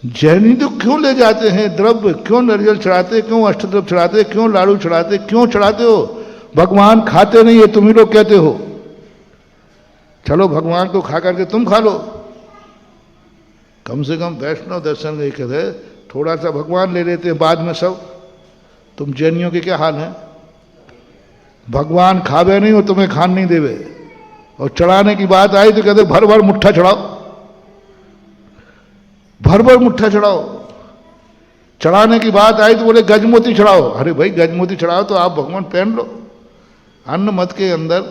जैनी तो क्यों ले जाते हैं द्रव्य, क्यों नारियल चढ़ाते, क्यों अष्टद्रव्य चढ़ाते, क्यों लाड़ू चढ़ाते, क्यों चढ़ाते हो? भगवान खाते नहीं है, तुम ही लोग कहते हो। चलो भगवान को खा करके तुम खा लो, कम से कम वैष्णव दर्शन नहीं कहते, थोड़ा सा भगवान ले लेते हैं बाद में सब। तुम जैनियों के क्या हाल है? भगवान खावे नहीं और तुम्हें खान नहीं देवे, और चढ़ाने की बात आई तो कहते भर भर मुट्ठा चढ़ाओ, भर भर मुट्ठा चढ़ाओ। चढ़ाने की बात आई तो बोले गजमोती चढ़ाओ। अरे भाई गजमोती चढ़ाओ तो आप भगवान पहन लो। अन्न मत के अंदर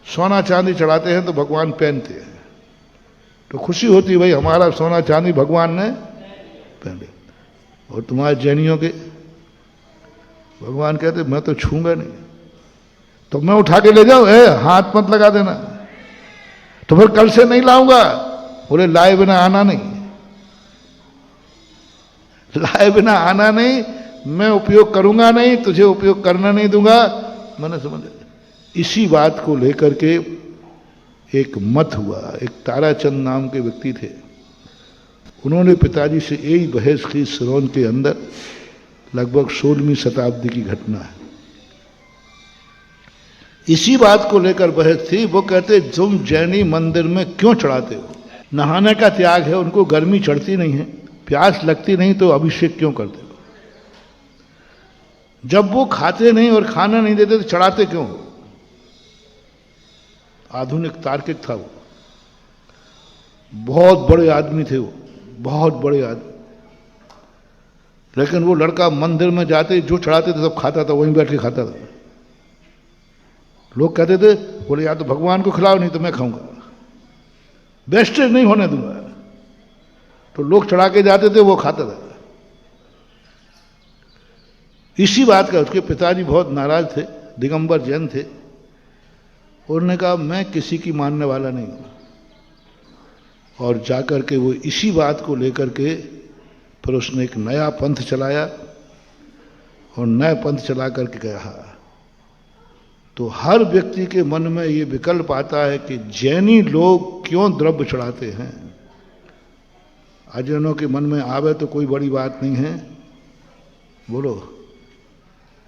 सोना चांदी चढ़ाते हैं तो भगवान पहनते हैं, तो खुशी होती है भाई हमारा सोना चांदी भगवान ने पहन लिया। और तुम्हारे जैनियों के भगवान कहते मैं तो छूंगा नहीं, तो मैं उठा के ले जाऊं, हाथ मत लगा देना। तो फिर कल से नहीं लाऊंगा, बोले लाए बिना आना नहीं। लाए बिना आना नहीं, मैं उपयोग करूंगा नहीं, तुझे उपयोग करना नहीं दूंगा। मैंने समझ, इसी बात को लेकर के एक मत हुआ। एक ताराचंद नाम के व्यक्ति थे, उन्होंने पिताजी से यही बहस की सिरोन के अंदर। लगभग 16वीं शताब्दी की घटना है। इसी बात को लेकर बहस थी। वो कहते तुम जैनी मंदिर में क्यों चढ़ाते हो? नहाने का त्याग है, उनको गर्मी चढ़ती नहीं है, प्यास लगती नहीं, तो अभिषेक क्यों करते हो? जब वो खाते नहीं और खाना नहीं देते तो चढ़ाते क्यों? आधुनिक तार्किक था वो, बहुत बड़े आदमी थे वो, बहुत बड़े आदमी। लेकिन वो लड़का मंदिर में जाते जो चढ़ाते थे सब खाता था, वहीं बैठ के खाता था। लोग कहते थे, बोले या तो भगवान को खिलाओ नहीं तो मैं खाऊंगा, वेस्टेज नहीं होने दूंगा। तो लोग चढ़ा के जाते थे, वो खाता था। इसी बात का उसके पिताजी बहुत नाराज थे, दिगंबर जैन थे। उन्होंने कहा मैं किसी की मानने वाला नहीं हूं। और जाकर के वो इसी बात को लेकर के फिर उसने एक नया पंथ चलाया, और नया पंथ चला करके कहा। तो हर व्यक्ति के मन में ये विकल्प आता है कि जैनी लोग क्यों द्रव्य चढ़ाते हैं। अजैनों के मन में आवे तो कोई बड़ी बात नहीं है, बोलो,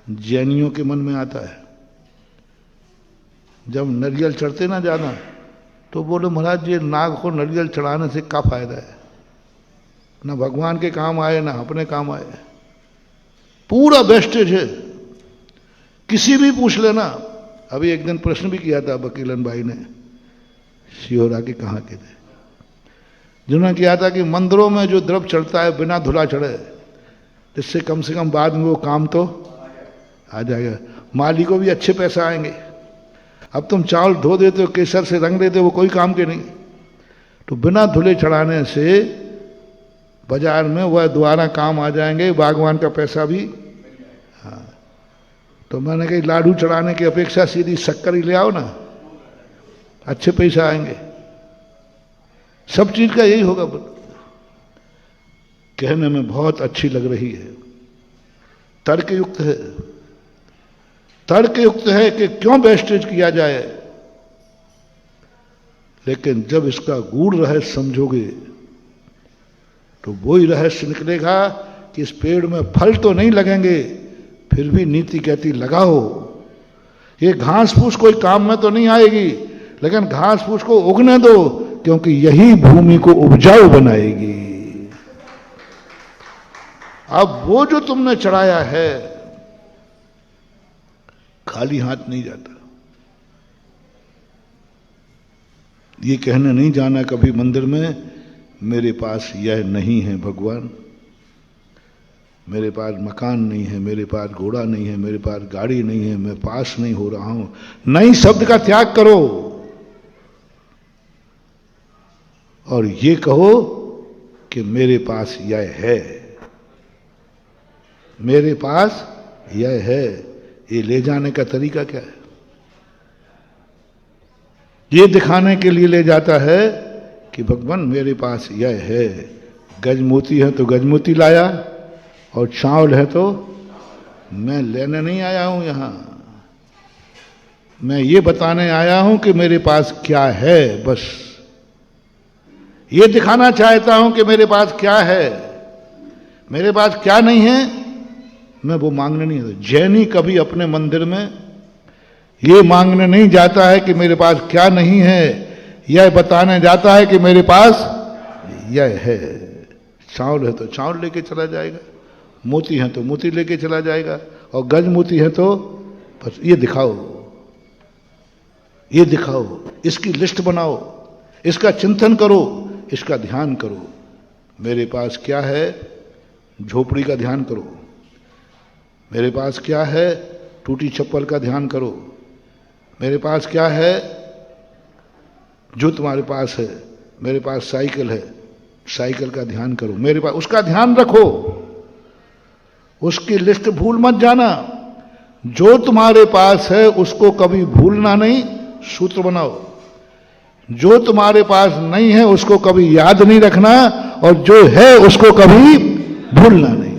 जैनियों के मन में आता है। जब नारियल चढ़ते ना ज्यादा, तो बोले महाराज ये नाग को नारियल चढ़ाने से क्या फायदा है? ना भगवान के काम आए ना अपने काम आए, पूरा वेस्टेज है। किसी भी पूछ लेना। अभी एक दिन प्रश्न भी किया था वकीलन भाई ने, सिहोरा के कहाँ के थे, जिन्होंने किया था कि मंदिरों में जो द्रव्य चढ़ता है बिना धुला चढ़े, इससे कम से कम बाद में वो काम तो आ जाएगा, माली को भी अच्छे पैसे आएंगे। अब तुम चावल धो देते हो, केसर से रंग देते हो, वो कोई काम के नहीं। तो बिना धुले चढ़ाने से बाजार में वह दोबारा काम आ जाएंगे, बागवान का पैसा भी। हाँ, तो मैंने कही लाडू चढ़ाने की अपेक्षा सीधी शक्कर ही ले आओ ना, अच्छे पैसे आएंगे। सब चीज का यही होगा। कहने में बहुत अच्छी लग रही है, तर्कयुक्त है, तर्कयुक्त है कि क्यों वेस्टेज किया जाए। लेकिन जब इसका गूढ़ रहस्य समझोगे तो वही रहस्य निकलेगा कि इस पेड़ में फल तो नहीं लगेंगे, फिर भी नीति कहती लगाओ। ये घास फूस कोई काम में तो नहीं आएगी, लेकिन घास फूस को उगने दो, क्योंकि यही भूमि को उपजाऊ बनाएगी। अब वो जो तुमने चढ़ाया है खाली हाथ नहीं जाता। ये कहने नहीं जाना कभी मंदिर में मेरे पास यह नहीं है भगवान, मेरे पास मकान नहीं है, मेरे पास घोड़ा नहीं है, मेरे पास गाड़ी नहीं है, मैं पास नहीं हो रहा हूं। नहीं शब्द का त्याग करो और ये कहो कि मेरे पास यह है, मेरे पास यह है। ये ले जाने का तरीका क्या है? ये दिखाने के लिए ले जाता है कि भगवान मेरे पास यह है। गजमोती है तो गजमोती लाया, और चावल है तो मैं लेने नहीं आया हूं यहां, मैं ये बताने आया हूं कि मेरे पास क्या है। बस ये दिखाना चाहता हूं कि मेरे पास क्या है, मेरे पास क्या नहीं है मैं वो मांगने नहीं आता। जैनी कभी अपने मंदिर में ये मांगने नहीं जाता है कि मेरे पास क्या नहीं है, यह बताने जाता है कि मेरे पास यह है। चावल है तो चावल लेके चला जाएगा, मोती है तो मोती लेके चला जाएगा, और गज मोती है तो बस ये दिखाओ, ये दिखाओ, इसकी लिस्ट बनाओ, इसका चिंतन करो, इसका ध्यान करो। मेरे पास क्या है, झोपड़ी का ध्यान करो। मेरे पास क्या है, टूटी चप्पल का ध्यान करो। मेरे पास क्या है, जो तुम्हारे पास है, मेरे पास साइकिल है, साइकिल का ध्यान करो। मेरे पास उसका ध्यान रखो, उसकी लिस्ट भूल मत जाना। जो तुम्हारे पास है उसको कभी भूलना नहीं, सूत्र बनाओ। जो तुम्हारे पास नहीं है उसको कभी याद नहीं रखना, और जो है उसको कभी भूलना नहीं।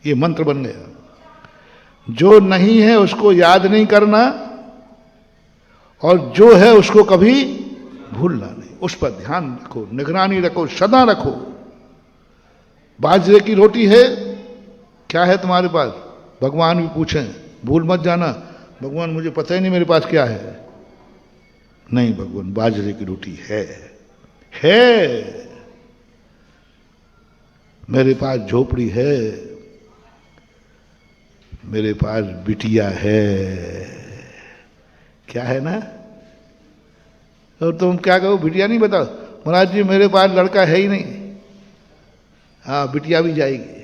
ये मंत्र बन गया। जो नहीं है उसको याद नहीं करना, और जो है उसको कभी भूलना नहीं। उस पर ध्यान रखो, निगरानी रखो, सदा रखो। बाजरे की रोटी है, क्या है तुम्हारे पास? भगवान भी पूछें, भूल मत जाना, भगवान मुझे पता ही नहीं मेरे पास क्या है। नहीं भगवान, बाजरे की रोटी है मेरे पास झोपड़ी है, मेरे पास बिटिया है, क्या है ना? और तुम क्या कहो, बिटिया नहीं बताओ? महाराज जी मेरे पास लड़का है ही नहीं। हाँ, बिटिया भी जाएगी।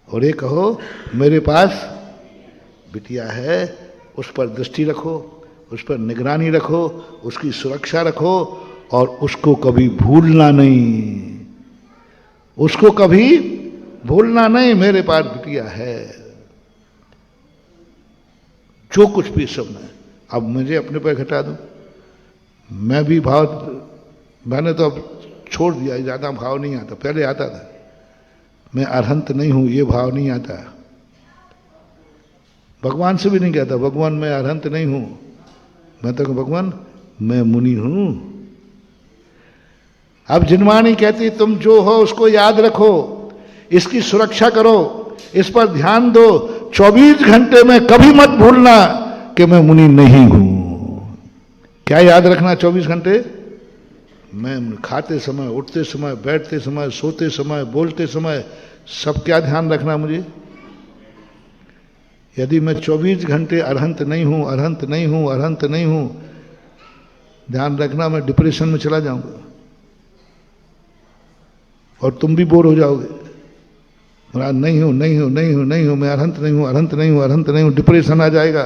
और ये कहो मेरे पास बिटिया है, उस पर दृष्टि रखो, उस पर निगरानी रखो, उसकी सुरक्षा रखो, और उसको कभी भूलना नहीं, उसको कभी भूलना नहीं। मेरे पास बिटिया है, जो कुछ भी सब में। अब मुझे अपने पर घटा दो, मैं भी भाव, मैंने तो अब छोड़ दिया, ज्यादा भाव नहीं आता, पहले आता था। मैं अरहंत नहीं हूं, ये भाव नहीं आता। भगवान से भी नहीं कहता भगवान मैं अरहंत नहीं हूं, मैं तो भगवान मैं मुनि हूं। अब जिनवाणी कहती तुम जो हो उसको याद रखो, इसकी सुरक्षा करो, इस पर ध्यान दो, 24 घंटे में कभी मत भूलना कि मैं मुनि नहीं हूं। क्या याद रखना 24 घंटे? मैं खाते समय, उठते समय, बैठते समय, सोते समय, बोलते समय, सब क्या ध्यान रखना मुझे? यदि मैं 24 घंटे अरहंत नहीं हूं, अरहंत नहीं हूं, अरहंत नहीं हूं, ध्यान रखना मैं डिप्रेशन में चला जाऊंगा, और तुम भी बोर हो जाओगे। महाराज नहीं हूं, नहीं हूं, नहीं हूं, नहीं हूं, मैं अरहंत नहीं हूं, अरहंत नहीं हूं, अरहंत नहीं हूं, डिप्रेशन आ जाएगा।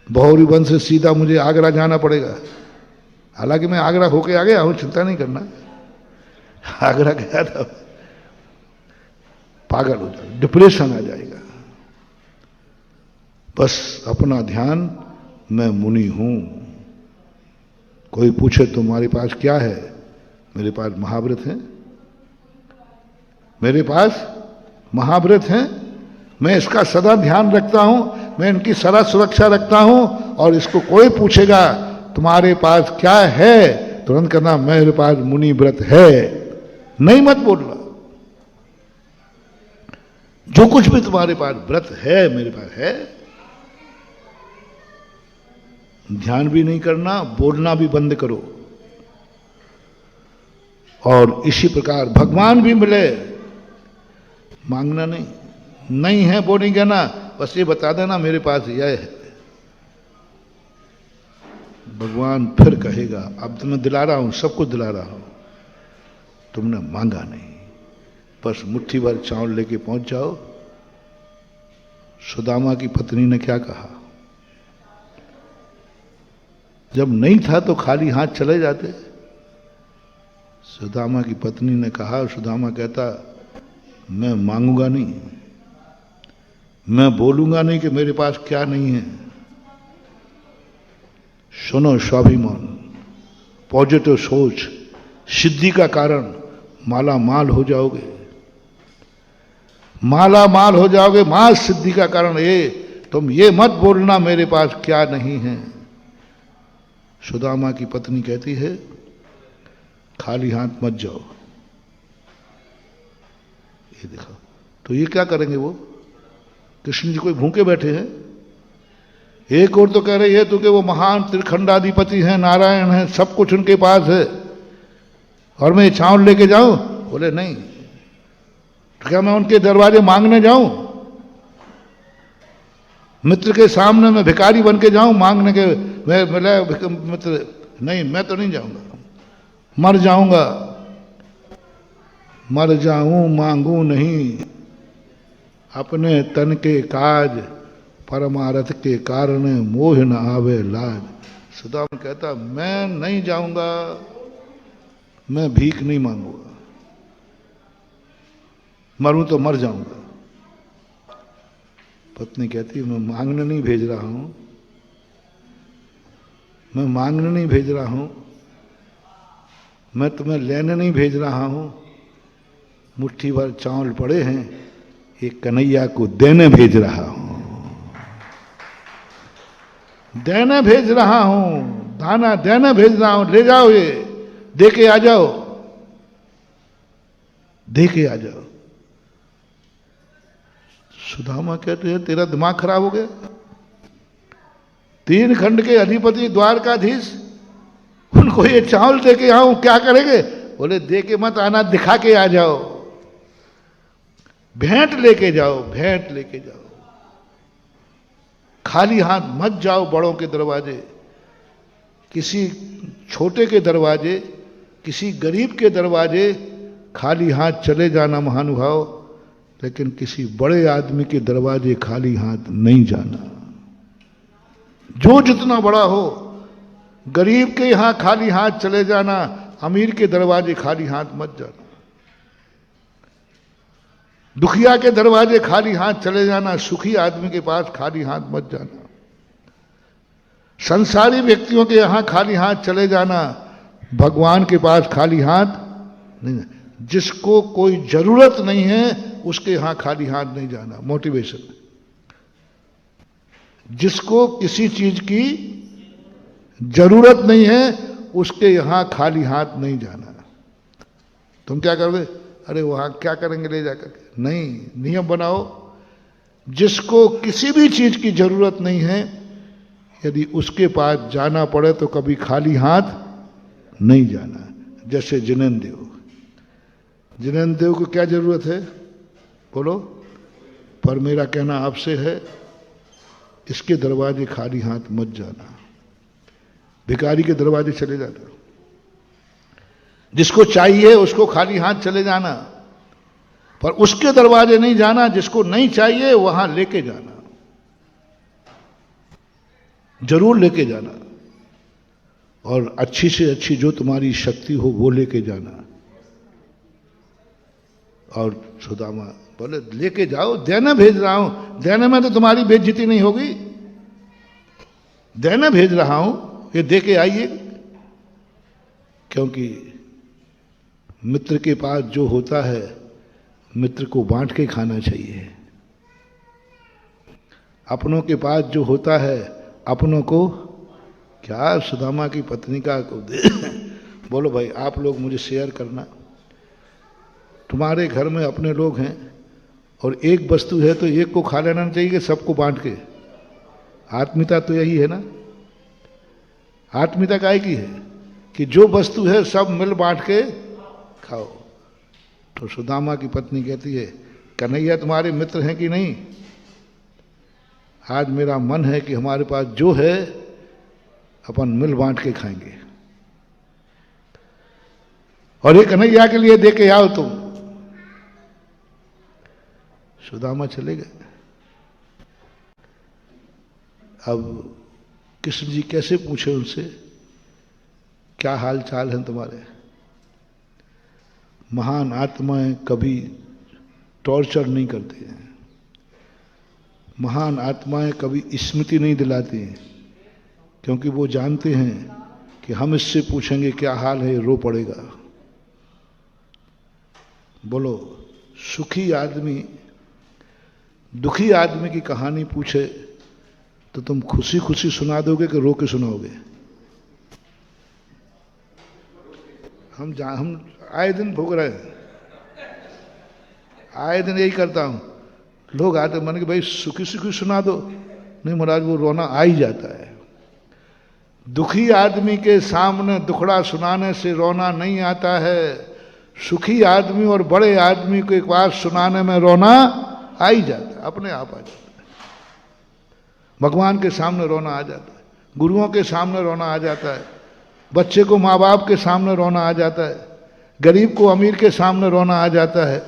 बहुरी वंश से सीधा मुझे आगरा जाना पड़ेगा। हालांकि मैं आगरा होके आ गया हूं, चिंता नहीं करना। आगरा गया था, पागल हो जाओ, डिप्रेशन आ जाएगा। बस अपना ध्यान, मैं मुनि हूं। कोई पूछे तुम्हारे पास क्या है? मेरे पास महाव्रत है, मेरे पास महाव्रत हैं, मैं इसका सदा ध्यान रखता हूं, मैं इनकी सदा सुरक्षा रखता हूं। और इसको कोई पूछेगा तुम्हारे पास क्या है, तुरंत कहना मेरे पास मुनि व्रत है, नहीं मत बोलना। जो कुछ भी तुम्हारे पास व्रत है, मेरे पास है। ध्यान भी नहीं करना, बोलना भी बंद करो। और इसी प्रकार भगवान भी मिले, मांगना नहीं, नहीं है वो नहीं कहना, बस ये बता देना मेरे पास यह है। भगवान फिर कहेगा अब तो मैं दिला रहा हूं, सबको दिला रहा हूं, तुमने मांगा नहीं, बस मुट्ठी भर चावल लेके पहुंच जाओ। सुदामा की पत्नी ने क्या कहा? जब नहीं था तो खाली हाथ चले जाते। सुदामा की पत्नी ने कहा, सुदामा कहता मैं मांगूंगा नहीं, मैं बोलूंगा नहीं कि मेरे पास क्या नहीं है। सुनो स्वाभिमान, पॉजिटिव सोच, सिद्धि का कारण, माला माल हो जाओगे, माला माल हो जाओगे। माल सिद्धि का कारण ये, तुम ये मत बोलना मेरे पास क्या नहीं है। सुदामा की पत्नी कहती है खाली हाथ मत जाओ। ये देखो, तो ये क्या करेंगे वो? कृष्ण जी कोई भूखे बैठे हैं? एक और तो कह रहे हैं तो कि वो महान त्रिखंडाधिपति हैं, नारायण हैं, सब कुछ उनके पास है, और मैं चावल लेके जाऊं? बोले नहीं। तो क्या मैं उनके दरवाजे मांगने जाऊं? मित्र के सामने मैं भिखारी बन के जाऊं मांगने के? मैं मिला मित्र, नहीं, मैं तो नहीं जाऊंगा, मर जाऊंगा, मर जाऊं मांगू नहीं, अपने तन के काज परमारथ के कारण मोह न आवे लाज। सुदामा कहता मैं नहीं जाऊंगा, मैं भीख नहीं मांगूंगा, मरूं तो मर जाऊंगा। पत्नी कहती मैं मांगने नहीं भेज रहा हूं, मैं मांगने नहीं भेज रहा हूं, मैं तुम्हें लेने नहीं भेज रहा हूं, मुट्ठी भर चावल पड़े हैं, ये कन्हैया को देने भेज रहा हूं, देने भेज रहा हूं, दाना देने भेज रहा हूं, ले जाओ, ये दे के आ जाओ, दे के आ जाओ। सुदामा कहते हैं तेरा दिमाग खराब हो गया? 3 खंड के अधिपति द्वारकाधीश, उनको ये चावल दे के आऊं, क्या करेंगे? बोले दे के मत आना, दिखा के आ जाओ, भेंट लेके जाओ, भेंट लेके जाओ, खाली हाथ मत जाओ बड़ों के दरवाजे, किसी छोटे के दरवाजे, किसी गरीब के दरवाजे खाली हाथ चले जाना महानुभाव, लेकिन किसी बड़े आदमी के दरवाजे खाली हाथ नहीं जाना। जो जितना बड़ा हो, गरीब के यहां खाली हाथ चले जाना, अमीर के दरवाजे खाली हाथ मत जाना, दुखिया के दरवाजे खाली हाथ चले जाना, सुखी आदमी के पास खाली हाथ मत जाना, संसारी व्यक्तियों के यहां खाली हाथ चले जाना, भगवान के पास खाली हाथ नहीं। जिसको कोई जरूरत नहीं है उसके यहां खाली हाथ नहीं जाना। मोटिवेशन, जिसको किसी चीज की जरूरत नहीं है उसके यहां खाली हाथ नहीं जाना। तुम क्या करोगे? अरे वहां क्या करेंगे ले जाकर? नहीं, नियम बनाओ, जिसको किसी भी चीज की जरूरत नहीं है यदि उसके पास जाना पड़े तो कभी खाली हाथ नहीं जाना। जैसे जिनेन्द्र देव, जिनेन्द्र देव को क्या जरूरत है बोलो? पर मेरा कहना आपसे है, इसके दरवाजे खाली हाथ मत जाना, भिखारी के दरवाजे चले जाना, जिसको चाहिए उसको खाली हाथ चले जाना, पर उसके दरवाजे नहीं जाना, जिसको नहीं चाहिए वहां लेके जाना, जरूर लेके जाना, और अच्छी से अच्छी जो तुम्हारी शक्ति हो वो लेके जाना। और सुदामा बोले लेके जाओ, देने भेज रहा हूं, देने में तो तुम्हारी बेइज्जती नहीं होगी, देने भेज रहा हूं, ये दे के आइए। क्योंकि मित्र के पास जो होता है मित्र को बांट के खाना चाहिए, अपनों के पास जो होता है अपनों को क्या? सुदामा की पत्नी का बोलो भाई आप लोग मुझे शेयर करना, तुम्हारे घर में अपने लोग हैं और एक वस्तु है तो एक को खा लेना चाहिए कि सबको बांट के? आत्मीयता तो यही है ना, आत्मीयता काय की है कि जो वस्तु है सब मिल बांट के खाओ। तो सुदामा की पत्नी कहती है कन्हैया तुम्हारे मित्र हैं कि नहीं? आज मेरा मन है कि हमारे पास जो है अपन मिल बांट के खाएंगे, और ये कन्हैया के लिए दे के आओ तुम। सुदामा चले गए। अब कृष्ण जी कैसे पूछे उनसे, क्या हाल चाल है तुम्हारे? महान आत्माएं कभी टॉर्चर नहीं करते हैं, महान आत्माएं कभी स्मृति नहीं दिलाती हैं, क्योंकि वो जानते हैं कि हम इससे पूछेंगे क्या हाल है रो पड़ेगा। बोलो, सुखी आदमी दुखी आदमी की कहानी पूछे तो तुम खुशी खुशी सुना दोगे कि रो के सुनाओगे? हम आए दिन भोग रहे हैं, आए दिन यही करता हूं, लोग आते मन के भाई सुखी सुखी सुना दो, नहीं महाराज वो रोना आ ही जाता है। दुखी आदमी के सामने दुखड़ा सुनाने से रोना नहीं आता है, सुखी आदमी और बड़े आदमी को एक बार सुनाने में रोना आ ही जाता है, अपने आप आ जाता है। भगवान के सामने रोना आ जाता है, गुरुओं के सामने रोना आ जाता है, बच्चे को माँ बाप के सामने रोना आ जाता है, गरीब को अमीर के सामने रोना आ जाता है।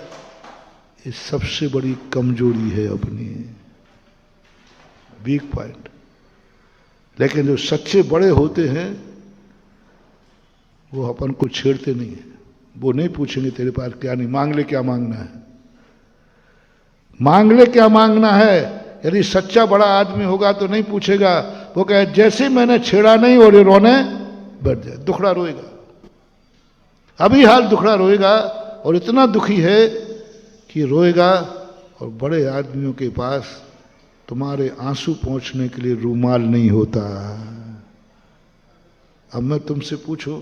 ये सबसे बड़ी कमजोरी है अपनी, वीक पॉइंट। लेकिन जो सच्चे बड़े होते हैं वो अपन को छेड़ते नहीं है, वो नहीं पूछेंगे तेरे पास क्या नहीं, मांग ले क्या मांगना है, मांग ले क्या मांगना है। यदि सच्चा बड़ा आदमी होगा तो नहीं पूछेगा, वो कहे जैसे मैंने छेड़ा नहीं और ये रोने बैठ जाए, दुखड़ा रोएगा, अभी हाल दुखड़ा रोएगा, और इतना दुखी है कि रोएगा, और बड़े आदमियों के पास तुम्हारे आंसू पोंछने के लिए रूमाल नहीं होता। अब मैं तुमसे पूछूं,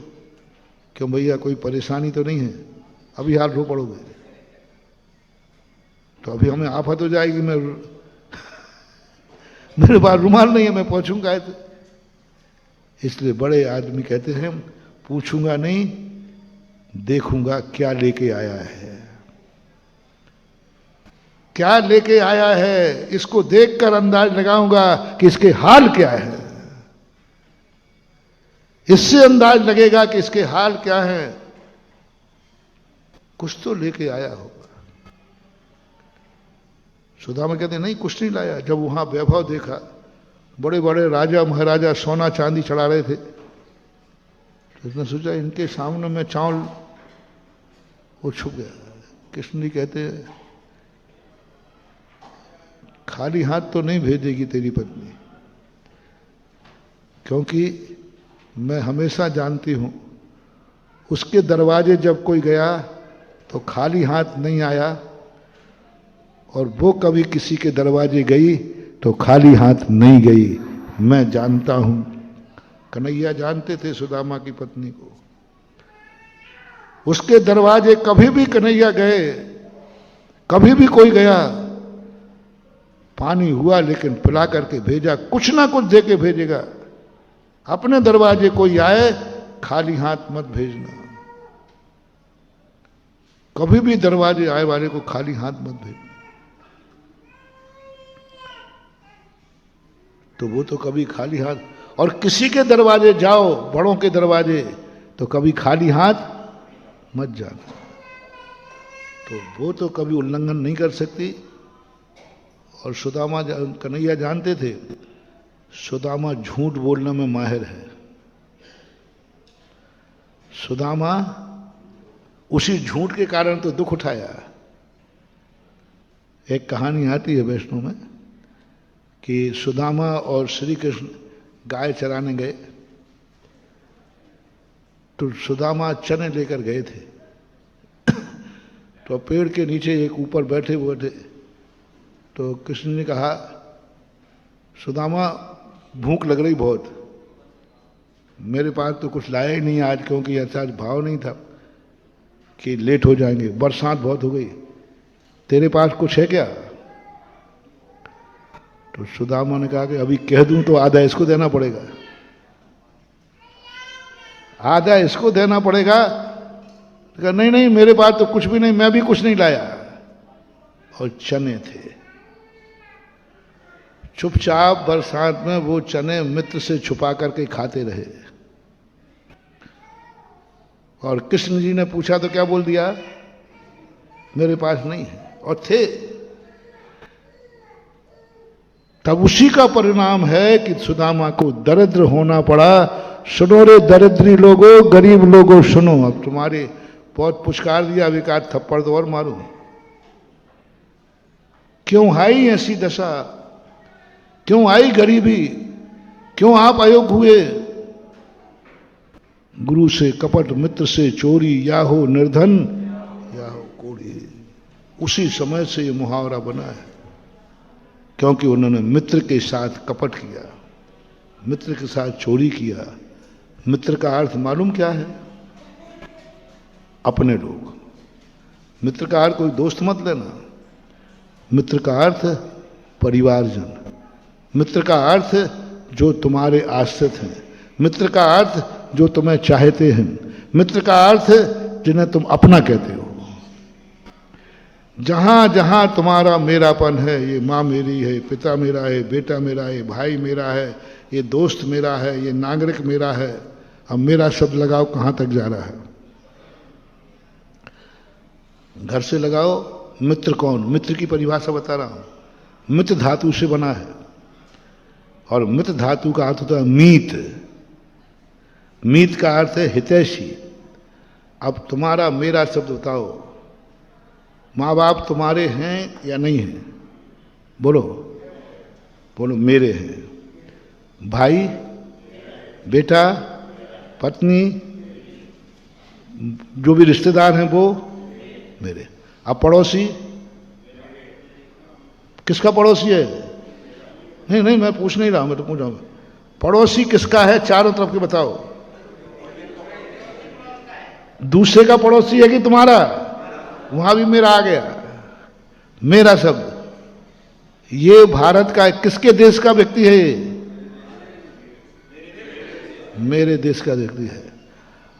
क्यों भैया कोई परेशानी तो नहीं है? अभी हाथ रो पड़ोगे तो अभी हमें आफत हो जाएगी। मेरे पास रुमाल नहीं है, मैं पहुंचूंगा ऐसे। इसलिए बड़े आदमी कहते हैं पूछूंगा नहीं, देखूंगा क्या लेके आया है, क्या लेके आया है, इसको देखकर अंदाज लगाऊंगा कि इसके हाल क्या है। इससे अंदाज लगेगा कि इसके हाल क्या है। कुछ तो लेके आया होगा। सुदामा कहते नहीं कुछ नहीं लाया। जब वहां वैभव देखा, बड़े बड़े राजा महाराजा सोना चांदी चढ़ा रहे थे, तो उसने सोचा इनके सामने में चावल, वो छुप गया। कृष्ण जी कहते हैं खाली हाथ तो नहीं भेजेगी तेरी पत्नी, क्योंकि मैं हमेशा जानती हूं उसके दरवाजे जब कोई गया तो खाली हाथ नहीं आया, और वो कभी किसी के दरवाजे गई तो खाली हाथ नहीं गई। मैं जानता हूं। कन्हैया जानते थे सुदामा की पत्नी को। उसके दरवाजे कभी भी कन्हैया गए, कभी भी कोई गया, पानी हुआ लेकिन पिला करके भेजा, कुछ ना कुछ दे के भेजेगा। अपने दरवाजे कोई आए खाली हाथ मत भेजना। कभी भी दरवाजे आए वाले को खाली हाथ मत भेजना। तो वो तो कभी खाली हाथ, और किसी के दरवाजे जाओ, बड़ों के दरवाजे, तो कभी खाली हाथ मत जाना। तो वो तो कभी उल्लंघन नहीं कर सकती। और सुदामा, कन्हैया जानते थे सुदामा झूठ बोलने में माहिर है। सुदामा उसी झूठ के कारण तो दुख उठाया। एक कहानी आती है वैष्णव में कि सुदामा और श्री कृष्ण गाय चराने गए, तो सुदामा चने लेकर गए थे। तो पेड़ के नीचे एक ऊपर बैठे हुए थे, तो कृष्ण ने कहा सुदामा भूख लग रही बहुत, मेरे पास तो कुछ लाया ही नहीं आज, क्योंकि ऐसा आज भाव नहीं था कि लेट हो जाएंगे, बरसात बहुत हो गई, तेरे पास कुछ है क्या? तो सुदामा ने कहा कि अभी कह दूं तो आधा इसको देना पड़ेगा, आधा इसको देना पड़ेगा। तो कहा नहीं नहीं मेरे पास तो कुछ भी नहीं, मैं भी कुछ नहीं लाया। और चने थे। चुपचाप बरसात में वो चने मित्र से छुपा करके खाते रहे। और कृष्ण जी ने पूछा तो क्या बोल दिया? मेरे पास नहीं है। और थे। तब उसी का परिणाम है कि सुदामा को दरिद्र होना पड़ा। सुनो रे दरिद्री लोगों, गरीब लोगों सुनो। अब तुम्हारे बहुत पुचकार दिया, अब एक आध थप्पड़ तो और मारो। क्यों आई ऐसी दशा, क्यों आई गरीबी, क्यों आप अयोग्य हुए? गुरु से कपट, मित्र से चोरी, या हो निर्धन या हो कोढ़ी। उसी समय से ये मुहावरा बना है, क्योंकि उन्होंने मित्र के साथ कपट किया, मित्र के साथ चोरी किया। मित्र का अर्थ मालूम क्या है? अपने लोग। मित्र का अर्थ कोई दोस्त मत लेना। मित्र का अर्थ परिवारजन। मित्र का अर्थ जो तुम्हारे आश्रित हैं। मित्र का अर्थ जो तुम्हें चाहते हैं। मित्र का अर्थ जिन्हें तुम अपना कहते हो। जहां जहां तुम्हारा मेरापन है, ये माँ मेरी है, पिता मेरा है, बेटा मेरा है, भाई मेरा है, ये दोस्त मेरा है, ये नागरिक मेरा है, अब मेरा शब्द लगाओ कहां तक जा रहा है? घर से लगाओ। मित्र कौन? मित्र की परिभाषा बता रहा हूं। मित्र धातु से बना है, और मित्र धातु का अर्थ होता है मीत। मीत का अर्थ है हितैषी। अब तुम्हारा मेरा शब्द बताओ, माँ बाप तुम्हारे हैं या नहीं हैं? बोलो बोलो। मेरे हैं। भाई, बेटा, पत्नी, जो भी रिश्तेदार हैं वो मेरे। अब पड़ोसी किसका पड़ोसी है? नहीं नहीं, मैं पूछ नहीं रहा हूं, मैं तो पूछ रहा हूं पड़ोसी किसका है, चारों तरफ के बताओ। दूसरे का पड़ोसी है कि तुम्हारा? वहां भी मेरा आ गया, मेरा शब्द। ये भारत का किसके देश का व्यक्ति है? ये मेरे देश का व्यक्ति है।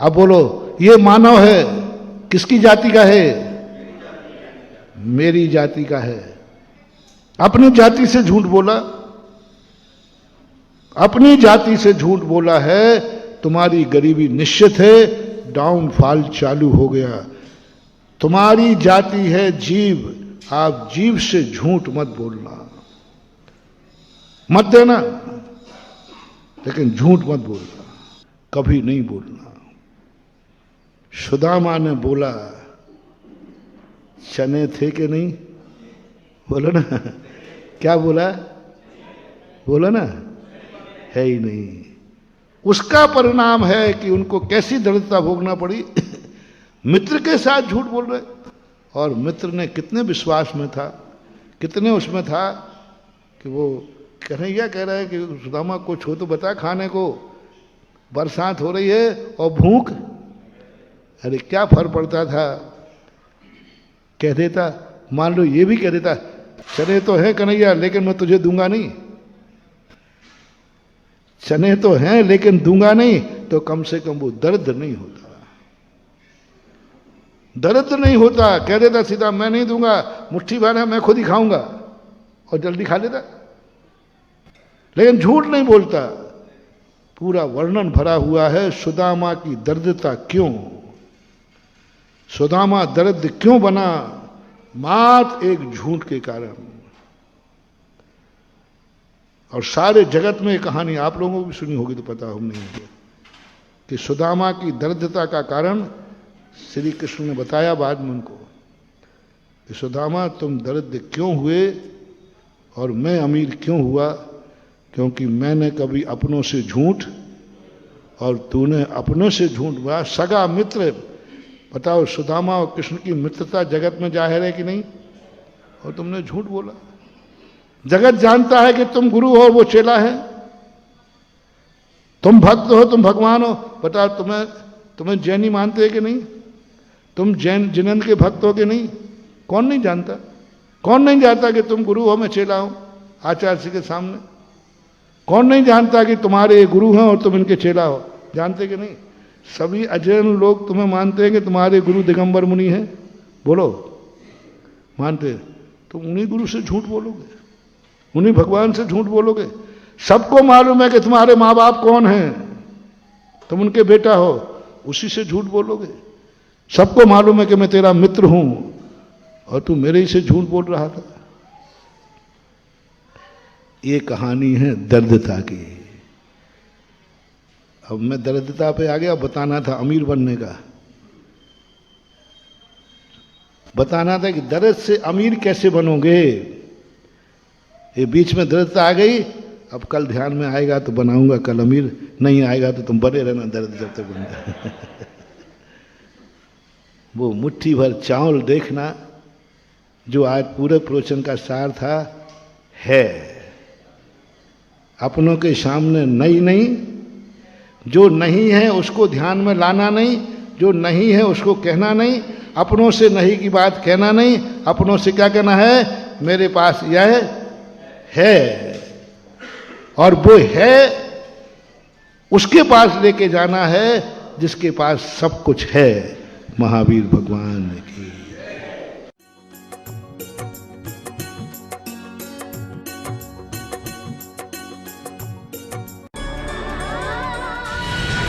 अब बोलो, ये मानव है, किसकी जाति का है? मेरी जाति का है। अपनी जाति से झूठ बोला, अपनी जाति से झूठ बोला है, तुम्हारी गरीबी निश्चित है, डाउनफॉल चालू हो गया। तुम्हारी जाति है जीव, आप जीव से झूठ मत बोलना, मत देना, लेकिन झूठ मत बोलना, कभी नहीं बोलना। सुदामा ने बोला, चने थे कि नहीं? बोलो ना, क्या बोला? बोलो ना, है ही नहीं। उसका परिणाम है कि उनको कैसी दरिद्रता भोगना पड़ी। मित्र के साथ झूठ बोल रहे, और मित्र ने कितने विश्वास में था, कितने उसमें था कि वो कन्हैया कह रहा है कि सुदामा कुछ हो तो बता खाने को, बरसात हो रही है और भूख। अरे क्या फर्क पड़ता था, कह देता, मान लो ये भी कह देता, चने तो हैं कन्हैया लेकिन मैं तुझे दूंगा नहीं, चने तो हैं लेकिन दूंगा नहीं, तो कम से कम वो दर्द नहीं होता, दर्द नहीं होता। कह देता सीधा, मैं नहीं दूंगा, मुट्ठी भर है मैं खुद ही खाऊंगा, और जल्दी खा लेता, लेकिन झूठ नहीं बोलता। पूरा वर्णन भरा हुआ है सुदामा की दर्दता क्यों, सुदामा दर्द क्यों बना, मात्र एक झूठ के कारण। और सारे जगत में कहानी आप लोगों को भी सुनी होगी तो पता हम नहीं होगा कि सुदामा की दर्दता का कारण श्री कृष्ण ने बताया बाद में उनको कि सुदामा तुम दर्द क्यों हुए और मैं अमीर क्यों हुआ, क्योंकि मैंने कभी अपनों से झूठ और तूने अपनों से झूठ बोला। सगा मित्र, बताओ सुदामा और कृष्ण की मित्रता जगत में जाहिर है कि नहीं, और तुमने झूठ बोला। जगत जानता है कि तुम गुरु हो और वो चेला है, तुम भक्त हो, तुम भगवान हो। बताओ तुम्हें जैनी मानते हैं कि नहीं, तुम जैन जिनंद के भक्त हो कि नहीं? कौन नहीं जानता, कौन नहीं जानता कि तुम गुरु हो, मैं चेला हूं आचार्य जी के सामने? कौन नहीं जानता कि तुम्हारे गुरु हैं और तुम इनके चेला हो? जानते कि नहीं? सभी अजैन लोग तुम्हें मानते हैं कि तुम्हारे गुरु दिगंबर मुनि हैं, बोलो मानते हैं? तुम उन्हीं गुरु से झूठ बोलोगे, उन्हीं भगवान से झूठ बोलोगे। सबको मालूम है कि तुम्हारे माँ बाप कौन हैं, तुम उनके बेटा हो, उसी से झूठ बोलोगे। सबको मालूम है कि मैं तेरा मित्र हूं और तू मेरे ही से झूठ बोल रहा था। ये कहानी है दर्दता की। अब मैं दर्दता पे आ गया, बताना था अमीर बनने का, बताना था कि दर्द से अमीर कैसे बनोगे। ये बीच में दर्दता आ गई, अब कल ध्यान में आएगा तो बनाऊंगा कल अमीर, नहीं आएगा तो तुम बने रहना दर्द जब तक बनता। वो मुट्ठी भर चावल देखना जो आज पूरे प्रवचन का सार था, है अपनों के सामने नहीं, जो नहीं है उसको ध्यान में लाना नहीं, जो नहीं है उसको कहना नहीं, अपनों से नहीं की बात कहना नहीं, अपनों से क्या कहना है, मेरे पास यह है, और वो है उसके पास लेके जाना है जिसके पास सब कुछ है। महावीर भगवान की